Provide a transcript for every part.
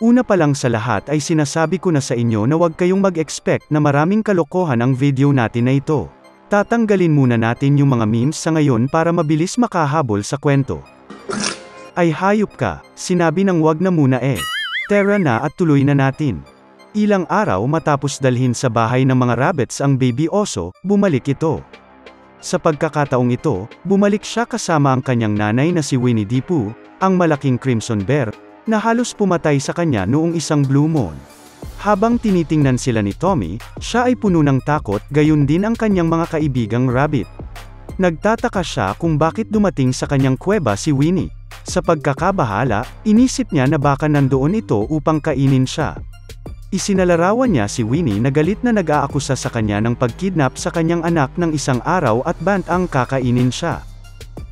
Una pa lang sa lahat ay sinasabi ko na sa inyo na huwag kayong mag-expect na maraming kalokohan ang video natin na ito. Tatanggalin muna natin yung mga memes sa ngayon para mabilis makahabol sa kwento. Ay hayop ka, sinabi ng wag na muna eh. Tara na at tuloy na natin. Ilang araw matapos dalhin sa bahay ng mga rabbits ang baby oso, bumalik ito. Sa pagkakataong ito, bumalik siya kasama ang kanyang nanay na si Winnie the Pooh, ang malaking crimson bear, na halos pumatay sa kanya noong isang blue moon. Habang tinitingnan sila ni Tommy, siya ay puno ng takot, gayon din ang kanyang mga kaibigang rabbit. Nagtataka siya kung bakit dumating sa kanyang kuweba si Winnie. Sa pagkakabahala, inisip niya na baka nandoon ito upang kainin siya. Isinalarawan niya si Winnie na galit na nag-aakusa sa kanya ng pagkidnap sa kanyang anak ng isang araw at bantang kakainin siya.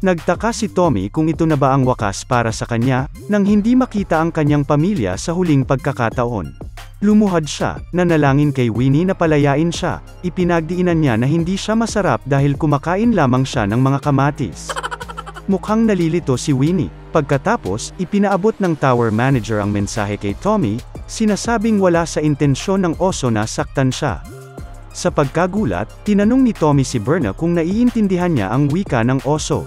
Nagtaka si Tommy kung ito na ba ang wakas para sa kanya, nang hindi makita ang kanyang pamilya sa huling pagkakataon. Lumuhad siya, nanalangin kay Winnie na palayain siya, ipinagdiinan niya na hindi siya masarap dahil kumakain lamang siya ng mga kamatis. Mukhang nalilito si Winnie. Pagkatapos, ipinaabot ng tower manager ang mensahe kay Tommy, sinasabing wala sa intensyon ng oso na saktan siya. Sa pagkagulat, tinanong ni Tommy si Berna kung naiintindihan niya ang wika ng oso.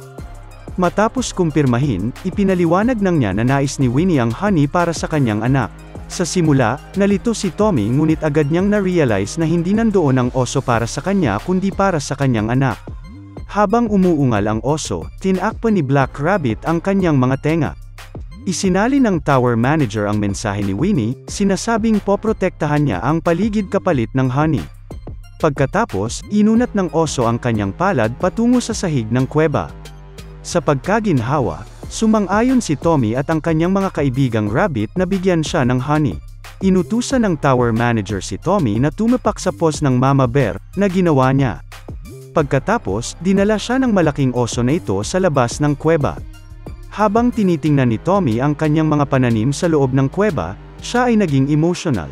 Matapos kumpirmahin, ipinaliwanag ng niya na nais ni Winnie ang honey para sa kanyang anak. Sa simula, nalito si Tommy ngunit agad niyang na-realize na hindi nandoon ang oso para sa kanya kundi para sa kanyang anak. Habang umuungal ang oso, tinakpan ni Black Rabbit ang kanyang mga tenga. Isinali ng tower manager ang mensahe ni Winnie, sinasabing poprotektahan niya ang paligid kapalit ng honey. Pagkatapos, inunat ng oso ang kanyang palad patungo sa sahig ng kuweba. Sa pagkaginhawa, sumang-ayon si Tommy at ang kanyang mga kaibigang rabbit na bigyan siya ng honey. Inutusan ng tower manager si Tommy na tumapak sa paws ng mama bear, na ginawa niya. Pagkatapos, dinala siya ng malaking oso na ito sa labas ng kuweba. Habang tinitingnan ni Tommy ang kanyang mga pananim sa loob ng kuweba, siya ay naging emotional.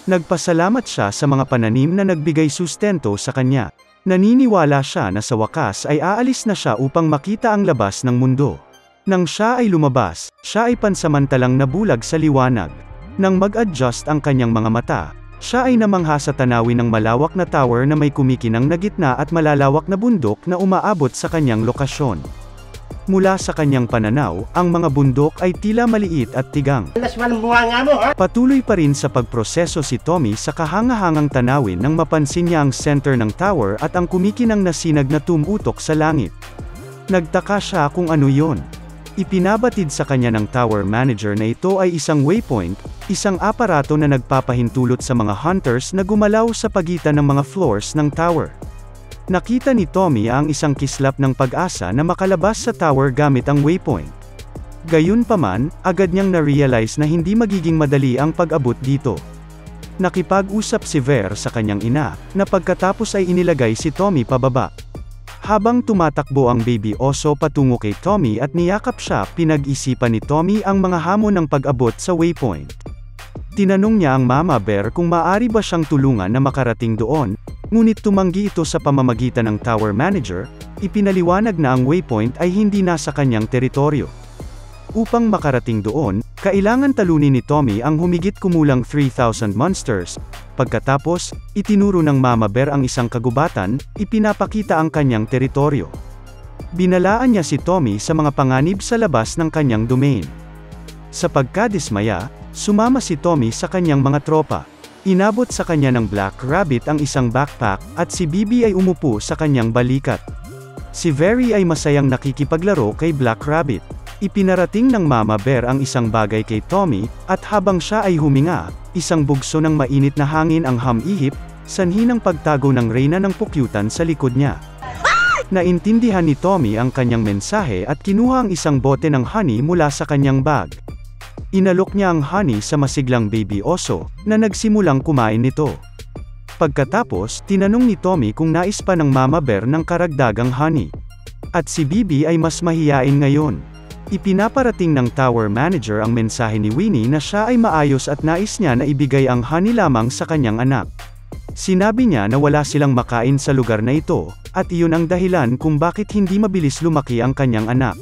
Nagpasalamat siya sa mga pananim na nagbigay sustento sa kanya. Naniniwala siya na sa wakas ay aalis na siya upang makita ang labas ng mundo. Nang siya ay lumabas, siya ay pansamantalang nabulag sa liwanag. Nang mag-adjust ang kanyang mga mata, siya ay namangha sa tanawin ng malawak na tower na may kumikinang na gitna at malalawak na bundok na umaabot sa kanyang lokasyon. Mula sa kanyang pananaw, ang mga bundok ay tila maliit at tigang. Patuloy pa rin sa pagproseso si Tommy sa kahangahangang tanawin nang mapansin niya ang center ng tower at ang kumikinang na sinag na tumutok sa langit. Nagtaka siya kung ano yon. Ipinabatid sa kanya ng tower manager na ito ay isang waypoint, isang aparato na nagpapahintulot sa mga hunters na gumalaw sa pagitan ng mga floors ng tower. Nakita ni Tommy ang isang kislap ng pag-asa na makalabas sa tower gamit ang waypoint. Gayunpaman, agad niyang na-realize na hindi magiging madali ang pag-abot dito. Nakipag-usap si Ver sa kanyang ina, na pagkatapos ay inilagay si Tommy pababa. Habang tumatakbo ang baby oso patungo kay Tommy at niyakap siya, pinag-isipan ni Tommy ang mga hamon ng pag-abot sa waypoint. Tinanong niya ang mama bear kung maaari ba siyang tulungan na makarating doon, ngunit tumanggi ito sa pamamagitan ng tower manager, ipinaliwanag na ang waypoint ay hindi nasa kanyang teritoryo. Upang makarating doon, kailangan talunin ni Tommy ang humigit kumulang 3,000 monsters. Pagkatapos, itinuro ng mama bear ang isang kagubatan, ipinapakita ang kanyang teritoryo. Binalaan niya si Tommy sa mga panganib sa labas ng kanyang domain. Sa pagkadismaya, sumama si Tommy sa kanyang mga tropa. Inabot sa kanya ng Black Rabbit ang isang backpack, at si Bibi ay umupo sa kanyang balikat. Si Very ay masayang nakikipaglaro kay Black Rabbit. Ipinarating ng mama bear ang isang bagay kay Tommy, at habang siya ay huminga, isang bugso ng mainit na hangin ang humihip, sanhi ng pagtago ng reyna ng pukyutan sa likod niya. Naintindihan ni Tommy ang kanyang mensahe at kinuha ang isang bote ng honey mula sa kanyang bag. Inalok niya ang honey sa masiglang baby oso, na nagsimulang kumain nito. Pagkatapos, tinanong ni Tommy kung nais pa ng mama bear ng karagdagang honey. At si Bibi ay mas mahiyain ngayon. Ipinaparating ng tower manager ang mensahe ni Winnie na siya ay maayos at nais niya na ibigay ang honey lamang sa kanyang anak. Sinabi niya na wala silang makain sa lugar na ito, at iyon ang dahilan kung bakit hindi mabilis lumaki ang kanyang anak.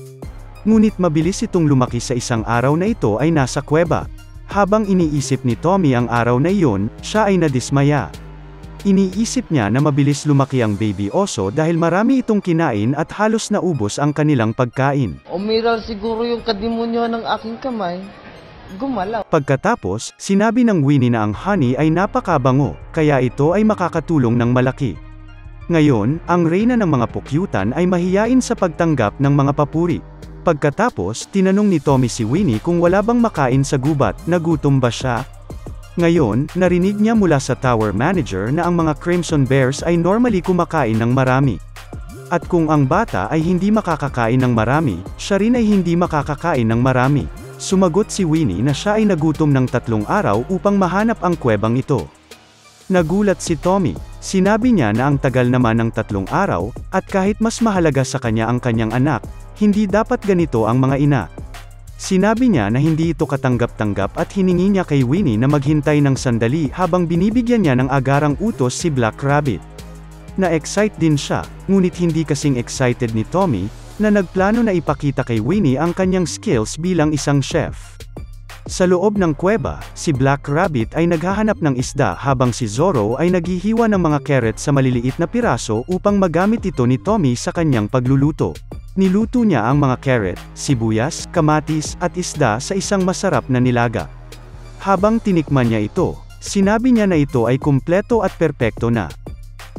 Ngunit mabilis itong lumaki sa isang araw na ito ay nasa kuweba. Habang iniisip ni Tommy ang araw na iyon, siya ay nadismaya. Iniisip niya na mabilis lumaki ang baby oso dahil marami itong kinain at halos naubos ang kanilang pagkain. Umiral siguro yung kadimonyo ng aking kamay. Gumalaw. Pagkatapos, sinabi ng Winnie na ang honey ay napakabango, kaya ito ay makakatulong ng malaki. Ngayon, ang reyna ng mga pukyutan ay mahiyain sa pagtanggap ng mga papuri. Pagkatapos, tinanong ni Tommy si Winnie kung wala bang makain sa gubat, nagutom ba siya? Ngayon, narinig niya mula sa tower manager na ang mga Crimson Bears ay normally kumakain ng marami. At kung ang bata ay hindi makakakain ng marami, siya rin ay hindi makakakain ng marami. Sumagot si Winnie na siya ay nagutom ng 3 araw upang mahanap ang kuwebang ito. Nagulat si Tommy. Sinabi niya na ang tagal naman ng 3 araw, at kahit mas mahalaga sa kanya ang kanyang anak, hindi dapat ganito ang mga ina. Sinabi niya na hindi ito katanggap-tanggap at hiningi niya kay Winnie na maghintay ng sandali habang binibigyan niya ng agarang utos si Black Rabbit. Na-excite din siya, ngunit hindi kasing excited ni Tommy, na nagplano na ipakita kay Winnie ang kanyang skills bilang isang chef. Sa loob ng kuweba, si Black Rabbit ay naghahanap ng isda habang si Zorro ay naghihiwa ng mga carrot sa maliliit na piraso upang magamit ito ni Tommy sa kanyang pagluluto. Niluto niya ang mga carrot, sibuyas, kamatis, at isda sa isang masarap na nilaga. Habang tinikman niya ito, sinabi niya na ito ay kumpleto at perpekto na.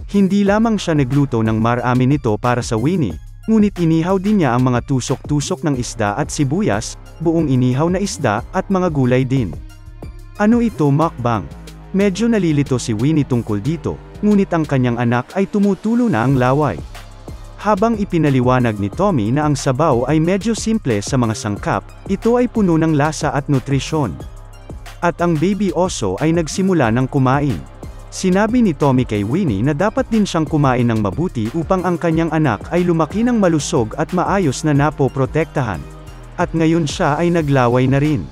Hindi lamang siya nagluto ng marami nito para sa Winnie, ngunit inihaw din niya ang mga tusok-tusok ng isda at sibuyas, buong inihaw na isda, at mga gulay din. Ano ito, mukbang? Medyo nalilito si Winnie tungkol dito, ngunit ang kanyang anak ay tumutulo na ang laway. Habang ipinaliwanag ni Tommy na ang sabaw ay medyo simple sa mga sangkap, ito ay puno ng lasa at nutrisyon. At ang baby oso ay nagsimula ng kumain. Sinabi ni Tommy kay Winnie na dapat din siyang kumain ng mabuti upang ang kanyang anak ay lumaki ng malusog at maayos na napoprotektahan. At ngayon siya ay naglaway na rin.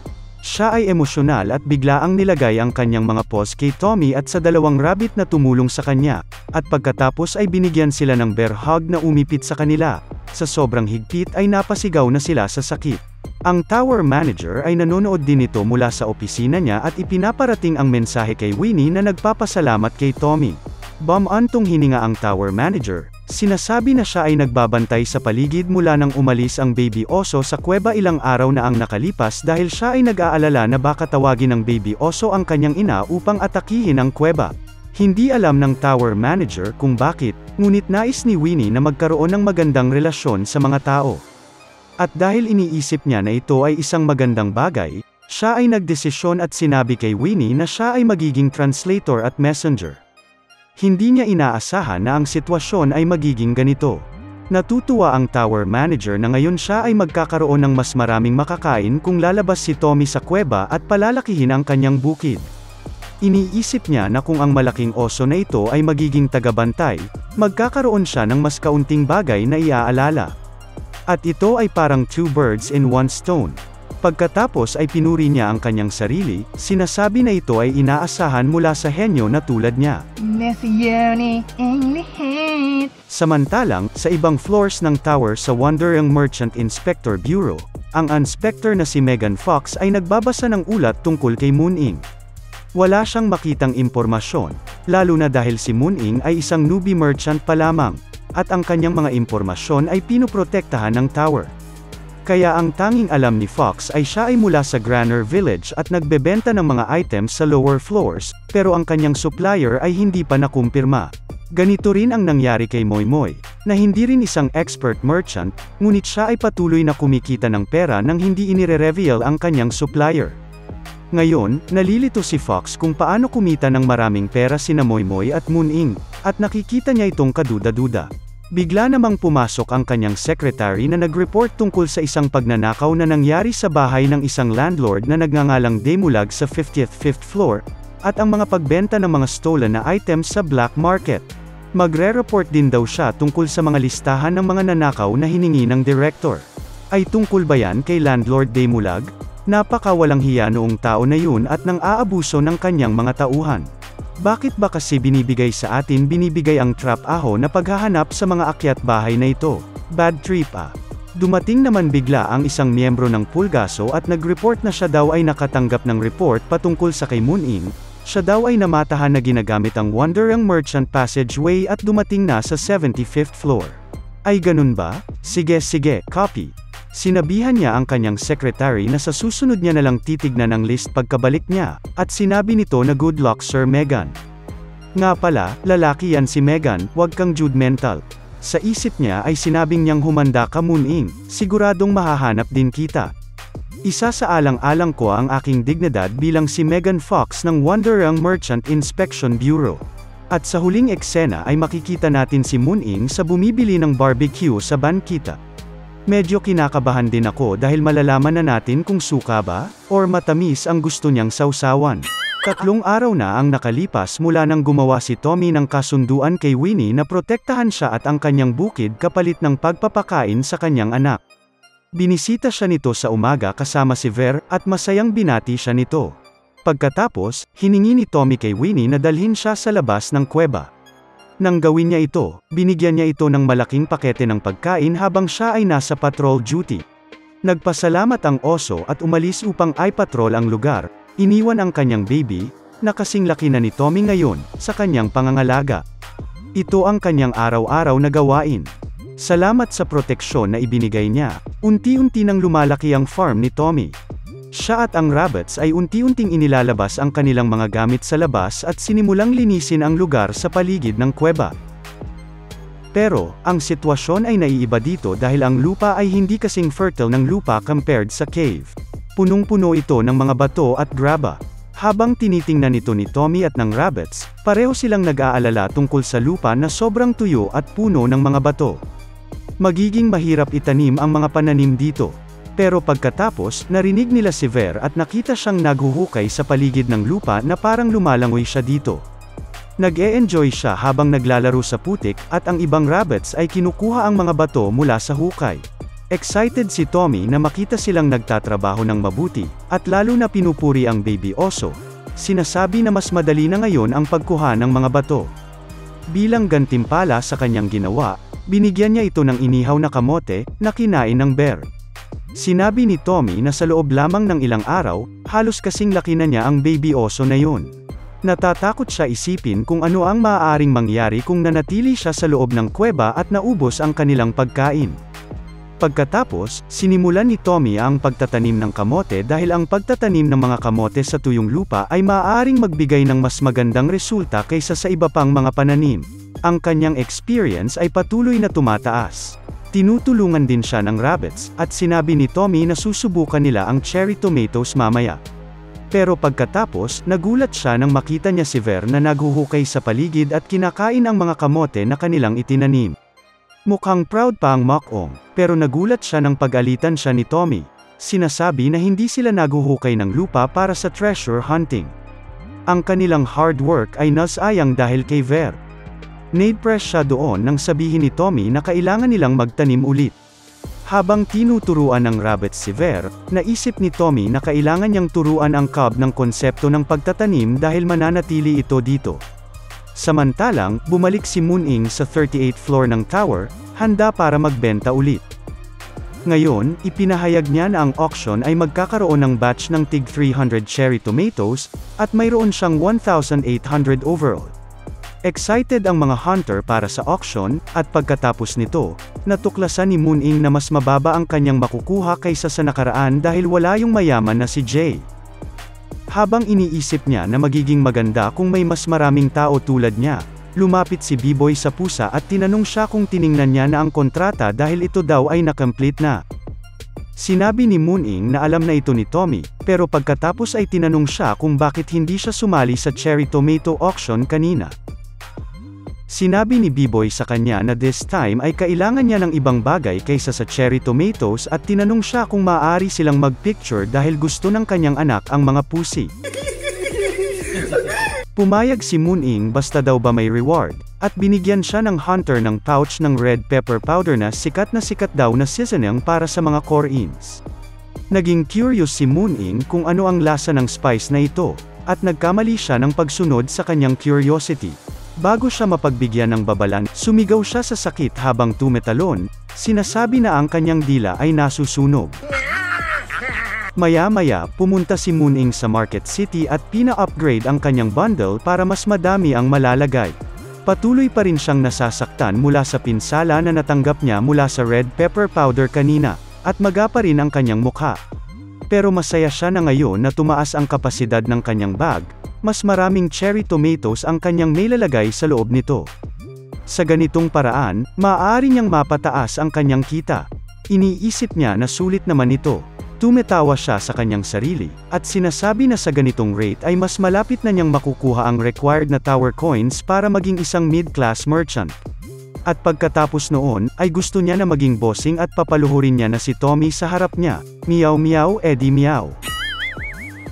Siya ay emosyonal at biglaang nilagay ang kanyang mga paws kay Tommy at sa 2 rabbit na tumulong sa kanya, at pagkatapos ay binigyan sila ng bear hug na umipit sa kanila. Sa sobrang higpit ay napasigaw na sila sa sakit. Ang tower manager ay nanonood din nito mula sa opisina niya at ipinaparating ang mensahe kay Winnie na nagpapasalamat kay Tommy. Bumantong hininga ang tower manager. Sinasabi na siya ay nagbabantay sa paligid mula nang umalis ang baby oso sa kuweba ilang araw na ang nakalipas dahil siya ay nag-aalala na baka tawagin ng baby oso ang kanyang ina upang atakihin ang kuweba. Hindi alam ng tower manager kung bakit, ngunit nais ni Winnie na magkaroon ng magandang relasyon sa mga tao. At dahil iniisip niya na ito ay isang magandang bagay, siya ay nagdesisyon at sinabi kay Winnie na siya ay magiging translator at messenger. Hindi niya inaasahan na ang sitwasyon ay magiging ganito. Natutuwa ang tower manager na ngayon siya ay magkakaroon ng mas maraming makakain kung lalabas si Tommy sa kuweba at palalakihin ang kanyang bukid. Iniisip niya na kung ang malaking oso na ito ay magiging tagabantay, magkakaroon siya ng mas kaunting bagay na iaalala. At ito ay parang 2 birds in 1 stone. Pagkatapos ay pinuri niya ang kanyang sarili, sinasabi na ito ay inaasahan mula sa henyo na tulad niya. Samantalang, sa ibang floors ng tower sa Wandering Merchant Inspector Bureau, ang inspector na si Megan Fox ay nagbabasa ng ulat tungkol kay Moon-ing. Wala siyang makitang impormasyon, lalo na dahil si Moon-ing ay isang newbie merchant pa lamang, at ang kanyang mga impormasyon ay pinoprotektahan ng tower. Kaya ang tanging alam ni Fox ay siya ay mula sa Graner Village at nagbebenta ng mga items sa lower floors, pero ang kanyang supplier ay hindi pa nakumpirma. Ganito rin ang nangyari kay Moy Moy, na hindi rin isang expert merchant, ngunit siya ay patuloy na kumikita ng pera nang hindi inire-reveal ang kanyang supplier. Ngayon, nalilito si Fox kung paano kumita ng maraming pera sina Moy Moy at Moon-ing, at nakikita niya itong kaduda-duda. Bigla namang pumasok ang kanyang secretary na nag-report tungkol sa isang pagnanakaw na nangyari sa bahay ng isang landlord na nagngangalang Demulag sa 50th 5th floor, at ang mga pagbenta ng mga stolen na items sa black market. Magre-report din daw siya tungkol sa mga listahan ng mga nanakaw na hiningi ng director. Ay tungkol ba yan kay landlord Demulag? Napakawalang hiya noong tao na yun at nang aabuso ng kanyang mga tauhan. Bakit ba kasi binibigay sa atin ang trap aho na paghahanap sa mga akyat bahay na ito? Bad trip ah. Dumating naman bigla ang isang miyembro ng Pulgaso at nag-report na siya daw ay nakatanggap ng report patungkol sa kay Moon-in. Siya daw ay namatahan na ginagamit ang Wonderang Merchant Passageway at dumating na sa 75th floor. Ay ganun ba? Sige, copy. Sinabihan niya ang kanyang secretary na sa susunod niya na lang titignan ang list pagkabalik niya, at sinabi nito na good luck Sir Megan. Nga pala, lalaki yan si Megan, wag kang judgmental. Sa isip niya ay sinabing niyang humanda ka Moon-in, siguradong mahahanap din kita. Isa sa alang-alang ko ang aking dignidad bilang si Megan Fox ng Wonderang Merchant Inspection Bureau. At sa huling eksena ay makikita natin si Moon-in sa bumibili ng barbecue sa bankita. Medyo kinakabahan din ako dahil malalaman na natin kung suka ba, or matamis ang gusto niyang sausawan. 3 araw na ang nakalipas mula nang gumawa si Tommy ng kasunduan kay Winnie na protektahan siya at ang kanyang bukid kapalit ng pagpapakain sa kanyang anak. Binisita siya nito sa umaga kasama si Ver, at masayang binati siya nito. Pagkatapos, hiningi ni Tommy kay Winnie na dalhin siya sa labas ng kuweba. Nang gawin niya ito, binigyan niya ito ng malaking pakete ng pagkain habang siya ay nasa patrol duty. Nagpasalamat ang oso at umalis upang i-patrol ang lugar. Iniwan ang kanyang baby, na kasing laki na ni Tommy ngayon, sa kanyang pangangalaga. Ito ang kanyang araw-araw na gawain. Salamat sa proteksyon na ibinigay niya, unti-unti nang lumalaki ang farm ni Tommy. Siya at ang rabbits ay unti-unting inilalabas ang kanilang mga gamit sa labas at sinimulang linisin ang lugar sa paligid ng kuweba. Pero, ang sitwasyon ay naiiba dito dahil ang lupa ay hindi kasing fertile ng lupa compared sa cave. Punong-puno ito ng mga bato at graba. Habang tinitingnan ito ni Tommy at ng rabbits, pareho silang nag-aalala tungkol sa lupa na sobrang tuyo at puno ng mga bato. Magiging mahirap itanim ang mga pananim dito. Pero pagkatapos, narinig nila si Ver at nakita siyang naghuhukay sa paligid ng lupa na parang lumalangoy siya dito. Nag-e-enjoy siya habang naglalaro sa putik, at ang ibang rabbits ay kinukuha ang mga bato mula sa hukay. Excited si Tommy na makita silang nagtatrabaho ng mabuti, at lalo na pinupuri ang baby oso. Sinasabi na mas madali na ngayon ang pagkuha ng mga bato. Bilang gantimpala sa kanyang ginawa, binigyan niya ito ng inihaw na kamote, na kinain ng bear. Sinabi ni Tommy na sa loob lamang ng ilang araw, halos kasing laki na niya ang baby oso na yun. Natatakot siya isipin kung ano ang maaaring mangyari kung nanatili siya sa loob ng kuweba at naubos ang kanilang pagkain. Pagkatapos, sinimulan ni Tommy ang pagtatanim ng kamote dahil ang pagtatanim ng mga kamote sa tuyong lupa ay maaaring magbigay ng mas magandang resulta kaysa sa iba pang mga pananim. Ang kanyang experience ay patuloy na tumataas. Tinutulungan din siya ng rabbits, at sinabi ni Tommy na susubukan nila ang cherry tomatoes mamaya. Pero pagkatapos, nagulat siya nang makita niya si Ver na naghuhukay sa paligid at kinakain ang mga kamote na kanilang itinanim. Mukhang proud pa ang Mok-ong, pero nagulat siya nang pag-alitan siya ni Tommy. Sinasabi na hindi sila naghuhukay ng lupa para sa treasure hunting. Ang kanilang hard work ay nasayang dahil kay Ver. Nadepress siya doon nang sabihin ni Tommy na kailangan nilang magtanim ulit. Habang tinuturuan ng rabbits si Ver, naisip ni Tommy na kailangan niyang turuan ang cub ng konsepto ng pagtatanim dahil mananatili ito dito. Samantalang, bumalik si Moon-in sa 38th floor ng tower, handa para magbenta ulit. Ngayon, ipinahayag niya na ang auction ay magkakaroon ng batch ng tig 300 cherry tomatoes, at mayroon siyang 1,800 overall. Excited ang mga hunter para sa auction, at pagkatapos nito, natuklasan ni Moon-in na mas mababa ang kanyang makukuha kaysa sa nakaraan dahil wala yung mayaman na si Jay. Habang iniisip niya na magiging maganda kung may mas maraming tao tulad niya, lumapit si B-Boy sa pusa at tinanong siya kung tiningnan niya na ang kontrata dahil ito daw ay na-complete na. Sinabi ni Moon-in na alam na ito ni Tommy, pero pagkatapos ay tinanong siya kung bakit hindi siya sumali sa cherry tomato auction kanina. Sinabi ni B-Boy sa kanya na this time ay kailangan niya ng ibang bagay kaysa sa cherry tomatoes at tinanong siya kung maaari silang mag-picture dahil gusto ng kanyang anak ang mga pusi. Pumayag si Moon-in basta daw ba may reward, at binigyan siya ng hunter ng pouch ng red pepper powder na sikat daw na seasoning para sa mga core-ins. Naging curious si Moon-in kung ano ang lasa ng spice na ito, at nagkamali siya ng pagsunod sa kanyang curiosity. Bago siya mapagbigyan ng babalan, sumigaw siya sa sakit habang tumetalon, sinasabi na ang kanyang dila ay nasusunog. Maya-maya, pumunta si Moon-ing sa Market City at pina-upgrade ang kanyang bundle para mas madami ang malalagay. Patuloy pa rin siyang nasasaktan mula sa pinsala na natanggap niya mula sa red pepper powder kanina, at maga pa rin ang kanyang mukha. Pero masaya siya na ngayon na tumaas ang kapasidad ng kanyang bag, mas maraming cherry tomatoes ang kanyang nilalagay sa loob nito. Sa ganitong paraan, maaari niyang mapataas ang kanyang kita. Iniisip niya na sulit naman ito. Tumetawa siya sa kanyang sarili, at sinasabi na sa ganitong rate ay mas malapit na niyang makukuha ang required na tower coins para maging isang mid-class merchant. At pagkatapos noon, ay gusto niya na maging bossing at papaluhurin niya na si Tommy sa harap niya. Meow meow Eddie meow.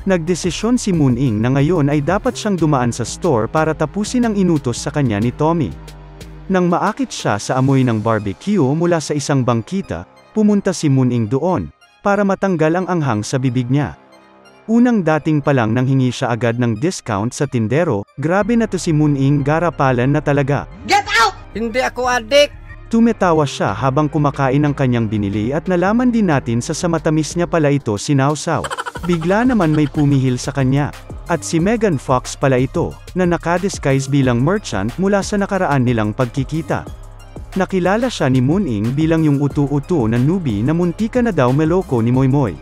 Nagdesisyon si Moon-ing na ngayon ay dapat siyang dumaan sa store para tapusin ang inutos sa kanya ni Tommy. Nang maakit siya sa amoy ng barbecue mula sa isang bangkita, pumunta si Moon-ing doon, para matanggal ang anghang sa bibig niya. Unang dating pa lang nang hingi siya agad ng discount sa tindero, grabe na to si Moon-ing, garapalan na talaga. Get out! Hindi ako adik! Tumetawa siya habang kumakain ng kanyang binili at nalaman din natin sa matamis niya pala ito sinawsaw. Bigla naman may pumihil sa kanya. At si Megan Fox pala ito, na nakadisguise bilang merchant mula sa nakaraan nilang pagkikita. Nakilala siya ni Moon-ing bilang yung utu-utu na newbie na muntika na daw meloko ni Moymoy.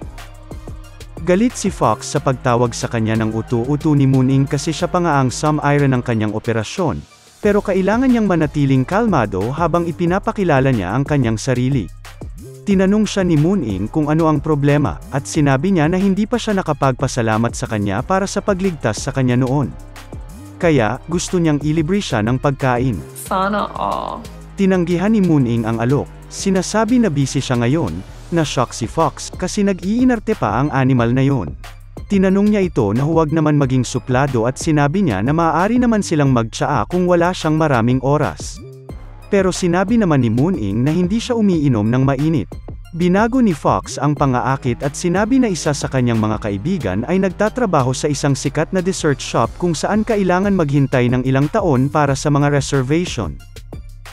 Galit si Fox sa pagtawag sa kanya ng utu-utu ni Moon-ing kasi siya pa nga ang sum-ira ng kanyang operasyon, pero kailangan niyang manatiling kalmado habang ipinapakilala niya ang kanyang sarili. Tinanong siya ni Moon-ing kung ano ang problema, at sinabi niya na hindi pa siya nakapagpasalamat sa kanya para sa pagligtas sa kanya noon. Kaya, gusto niyang ilibre siya ng pagkain. Sana all. Tinanggihan ni Moon-ing ang alok. Sinasabi na busy siya ngayon, na-shock si Fox kasi nag-iinarte pa ang animal na yon. Tinanong niya ito na huwag naman maging suplado at sinabi niya na maaari naman silang magtsaa kung wala siyang maraming oras. Pero sinabi naman ni Moon-ing na hindi siya umiinom ng mainit. Binago ni Fox ang pangaakit at sinabi na isa sa kanyang mga kaibigan ay nagtatrabaho sa isang sikat na dessert shop kung saan kailangan maghintay ng ilang taon para sa mga reservation.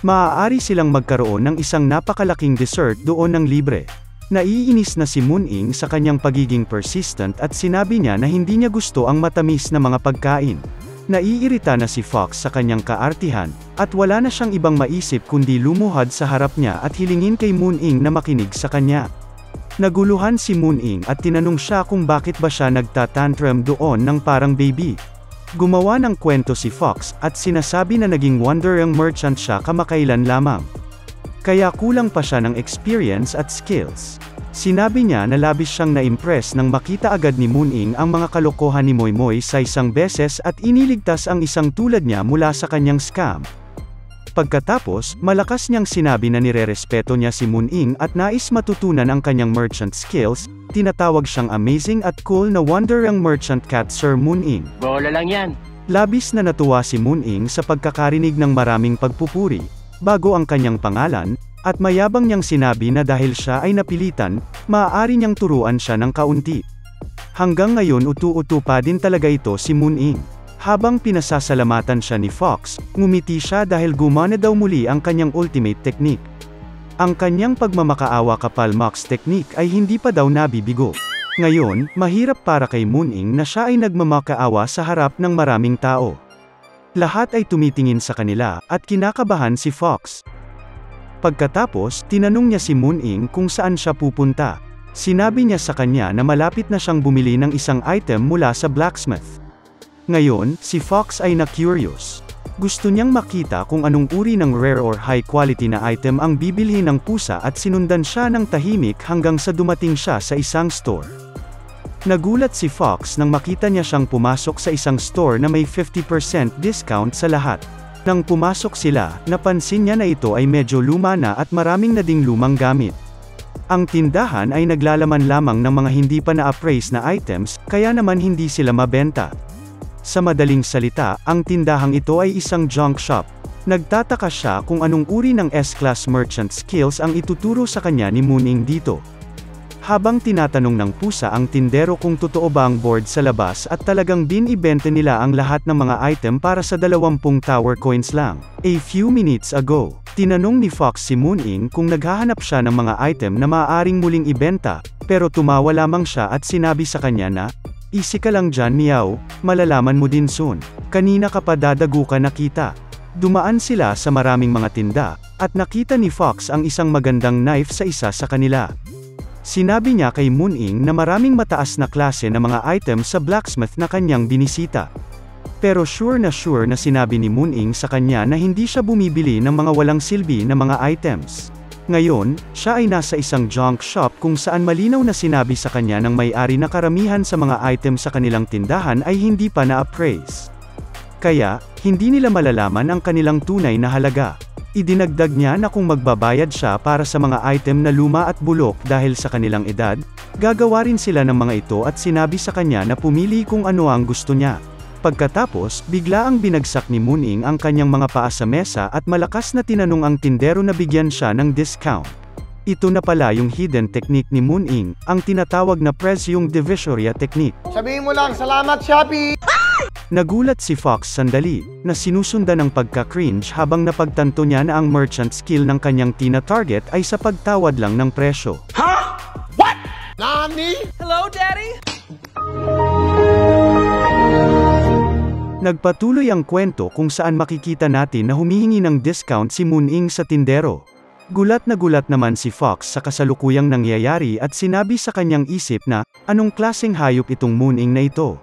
Maaari silang magkaroon ng isang napakalaking dessert doon ng libre. Naiinis na si Moon-ing sa kanyang pagiging persistent at sinabi niya na hindi niya gusto ang matamis na mga pagkain. Naiirita na si Fox sa kanyang kaartihan, at wala na siyang ibang maisip kundi lumuhad sa harap niya at hilingin kay Moon-ing na makinig sa kanya. Naguluhan si Moon-ing at tinanong siya kung bakit ba siya nagtatantrum doon ng parang baby. Gumawa ng kwento si Fox, at sinasabi na naging wonder young merchant siya kamakailan lamang. Kaya kulang pa siya ng experience at skills. Sinabi niya na labis siyang na-impress nang makita agad ni Moon-ing ang mga kalokohan ni Moymoy sa isang beses at iniligtas ang isang tulad niya mula sa kanyang scam. Pagkatapos, malakas niyang sinabi na nirerespeto niya si Moon-ing at nais matutunan ang kanyang merchant skills. Tinatawag siyang amazing at cool na wonder young merchant cat Sir Moon-ing. Bola lang yan. Labis na natuwa si Moon-ing sa pagkakarinig ng maraming pagpupuri, bago ang kanyang pangalan, at mayabang niyang sinabi na dahil siya ay napilitan, maaari niyang turuan siya ng kaunti. Hanggang ngayon utu-utu pa din talaga ito si Moon-ing. Habang pinasasalamatan siya ni Fox, ngumiti siya dahil gumana daw muli ang kanyang ultimate technique. Ang kanyang pagmamakaawa kapal Mox technique ay hindi pa daw nabibigo. Ngayon, mahirap para kay Moon-ing na siya ay nagmamakaawa sa harap ng maraming tao. Lahat ay tumitingin sa kanila, at kinakabahan si Fox. Pagkatapos, tinanong niya si Moon-ing kung saan siya pupunta. Sinabi niya sa kanya na malapit na siyang bumili ng isang item mula sa blacksmith. Ngayon, si Fox ay na-curious. Gusto niyang makita kung anong uri ng rare or high quality na item ang bibilhin ng pusa at sinundan siya ng tahimik hanggang sa dumating siya sa isang store. Nagulat si Fox nang makita niya siyang pumasok sa isang store na may 50% discount sa lahat. Nang pumasok sila, napansin niya na ito ay medyo luma na at maraming na ding lumang gamit. Ang tindahan ay naglalaman lamang ng mga hindi pa na-appraise na items, kaya naman hindi sila mabenta. Sa madaling salita, ang tindahang ito ay isang junk shop. Nagtataka siya kung anong uri ng S-class merchant skills ang ituturo sa kanya ni Moon-ing dito. Habang tinatanong ng pusa ang tindero kung totoo ba ang board sa labas at talagang binibenta nila ang lahat ng mga item para sa 20 tower coins lang. A few minutes ago, tinanong ni Fox si Moon-ing kung naghahanap siya ng mga item na maaaring muling ibenta, pero tumawa lamang siya at sinabi sa kanya na, "Easy ka lang dyan, Meow, malalaman mo din soon. Kanina ka pa dadago ka nakita." Dumaan sila sa maraming mga tinda, at nakita ni Fox ang isang magandang knife sa isa sa kanila. Sinabi niya kay Moon-ing na maraming mataas na klase na mga item sa blacksmith na kanyang binisita. Pero sure na sinabi ni Moon-ing sa kanya na hindi siya bumibili ng mga walang silbi na mga items. Ngayon, siya ay nasa isang junk shop kung saan malinaw na sinabi sa kanya ng may-ari na karamihan sa mga item sa kanilang tindahan ay hindi pa na-appraise. Kaya, hindi nila malalaman ang kanilang tunay na halaga. Idinagdag niya na kung magbabayad siya para sa mga item na luma at bulok dahil sa kanilang edad, gagawa rin sila ng mga ito at sinabi sa kanya na pumili kung ano ang gusto niya. Pagkatapos, bigla ang binagsak ni Moon-ing ang kanyang mga paa sa mesa at malakas na tinanong ang tindero na bigyan siya ng discount. Ito na pala yung hidden technique ni Moon-ing, ang tinatawag na presyong divisoria technique. Sabihin mo lang, salamat Shopee! Nagulat si Fox sandali, na sinusundan ng pagka-cringe habang napagtanto niya na ang merchant skill ng kanyang tina-target ay sa pagtawad lang ng presyo. Huh? What? Nani? Hello, Daddy? Nagpatuloy ang kwento kung saan makikita natin na humihingi ng discount si Moon-ing sa tindero. Gulat na gulat naman si Fox sa kasalukuyang nangyayari at sinabi sa kanyang isip na, anong klaseng hayop itong Moon-ing na ito?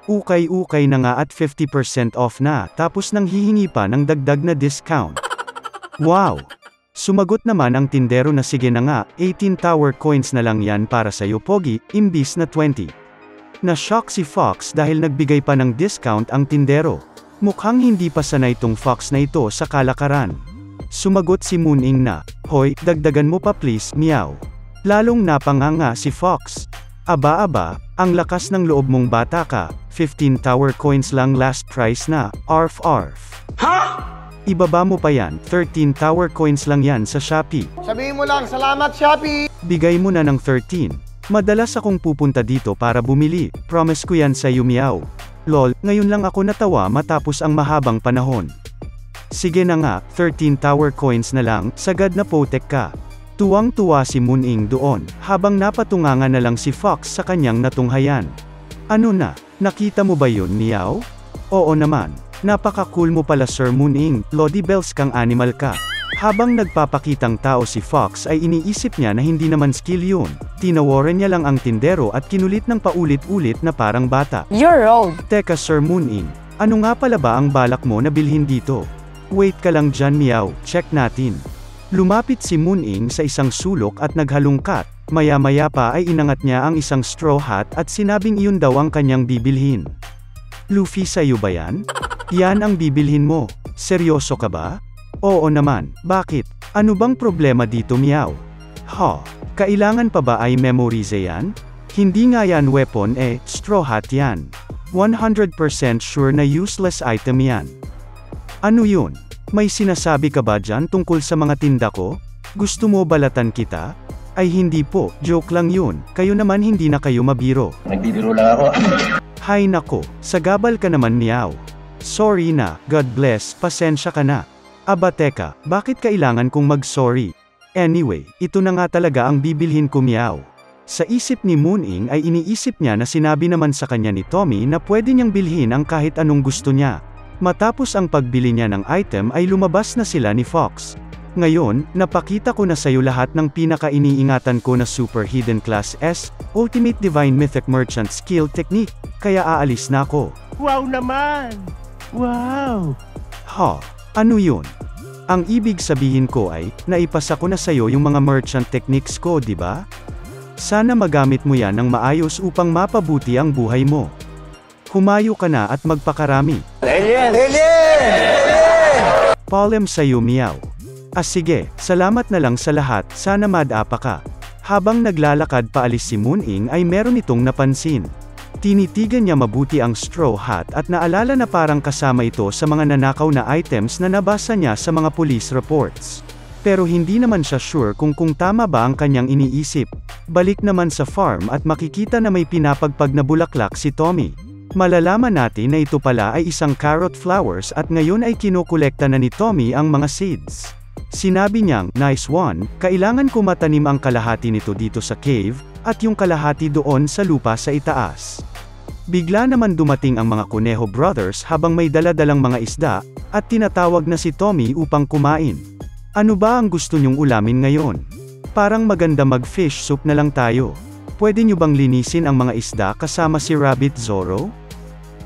Ukay-ukay na nga at 50% off na, tapos nang hihingi pa ng dagdag na discount. Wow! Sumagot naman ang tindero na sige na nga, 18 tower coins na lang yan para sa'yo Pogi, imbis na 20. Na-shock si Fox dahil nagbigay pa ng discount ang tindero. Mukhang hindi pa sanay tong Fox na ito sa kalakaran. Sumagot si Moon-ing na, hoy, dagdagan mo pa please, Meow. Lalong napanganga si Fox. Aba, ang lakas ng loob mong bata ka, 15 tower coins lang last price na, arf. Huh? Ibaba mo pa yan, 13 tower coins lang yan sa Shopee. Sabihin mo lang, salamat Shopee! Bigay mo na ng 13. Madalas akong pupunta dito para bumili, promise ko yan sa iyo Meow. Lol, ngayon lang ako natawa matapos ang mahabang panahon. Sige na nga, 13 tower coins na lang, sagad na potek ka. Tuwang-tuwa si Moon-ing doon, habang napatunganga na lang si Fox sa kanyang natunghayan. Ano na, nakita mo ba yun Meow? Oo naman, napaka-cool mo pala Sir Moon-ing, Lodi Bells kang animal ka. Habang nagpapakitang tao si Fox ay iniisip niya na hindi naman skill yun. Tinawaran niya lang ang tindero at kinulit ng paulit-ulit na parang bata. You're old. Teka Sir Moon-ing, ano nga pala ba ang balak mo na bilhin dito? Wait ka lang dyan Meow, check natin. Lumapit si Moon-ing sa isang sulok at naghalungkat, maya-maya pa ay inangat niya ang isang straw hat at sinabing iyon daw ang kanyang bibilhin. Luffy sa'yo ba yan? Yan ang bibilhin mo, seryoso ka ba? Oo naman, bakit? Ano bang problema dito Meow? Kailangan pa ba ay memorize yan? Hindi nga yan weapon straw hat yan. 100% sure na useless item yan. Ano yun? May sinasabi ka ba dyan tungkol sa mga tinda ko? Gusto mo balatan kita? Ay hindi po, joke lang yun, kayo naman hindi na kayo mabiro. Nagbibiro lang ako. Hay nako, sagabal ka naman Meow. Sorry na, God bless, pasensya ka na. Aba teka, bakit kailangan kong mag-sorry? Anyway, ito na nga talaga ang bibilhin ko Meow. Sa isip ni Moon-ing ay iniisip niya na sinabi naman sa kanya ni Tommy na pwede niyang bilhin ang kahit anong gusto niya. Matapos ang pagbili niya ng item ay lumabas na sila ni Fox. Ngayon, napakita ko na sayo lahat ng pinaka-iniingatan ko na Super Hidden Class S, Ultimate Divine Mythic Merchant Skill Technique, kaya aalis na ako. Wow naman! Wow! Ano yun? Ang ibig sabihin ko ay, naipasa ko na sayo yung mga merchant techniques ko, di ba? Sana magamit mo yan ng maayos upang mapabuti ang buhay mo. Humayo ka na at magpakarami. Alien! Palem sa'yo Meow. Sige, salamat na lang sa lahat, sana madapa ka. Habang naglalakad paalis si Moon-ing ay meron itong napansin. Tinitigan niya mabuti ang straw hat at naalala na parang kasama ito sa mga nanakaw na items na nabasa niya sa mga police reports. Pero hindi naman siya sure kung tama ba ang kanyang iniisip. Balik naman sa farm at makikita na may pinapagpag na bulaklak si Tommy. Malalaman natin na ito pala ay isang carrot flowers at ngayon ay kinokolekta na ni Tommy ang mga seeds. Sinabi niyang, "Nice one, kailangan ko matanim ang kalahati nito dito sa cave, at yung kalahati doon sa lupa sa itaas." Bigla naman dumating ang mga Conejo Brothers habang may dala-dalang mga isda, at tinatawag na si Tommy upang kumain. "Ano ba ang gusto niyong ulamin ngayon? Parang maganda mag-fish soup na lang tayo. Pwede niyo bang linisin ang mga isda kasama si Rabbit Zorro?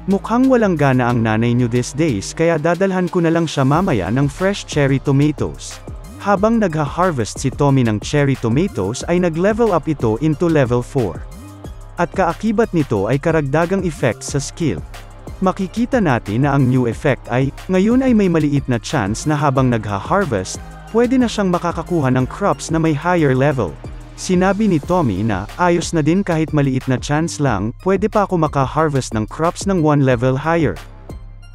Mukhang walang gana ang nanay niyo these days kaya dadalhan ko na lang siya mamaya ng fresh cherry tomatoes." Habang nagha-harvest si Tommy ng cherry tomatoes ay nag-level up ito into level 4. At kaakibat nito ay karagdagang effect sa skill. Makikita natin na ang new effect ay, ngayon ay may maliit na chance na habang nagha-harvest, pwede na siyang makakakuha ng crops na may higher level. Sinabi ni Tommy na, "Ayos na din kahit maliit na chance lang, pwede pa ako maka-harvest ng crops ng 1 level higher."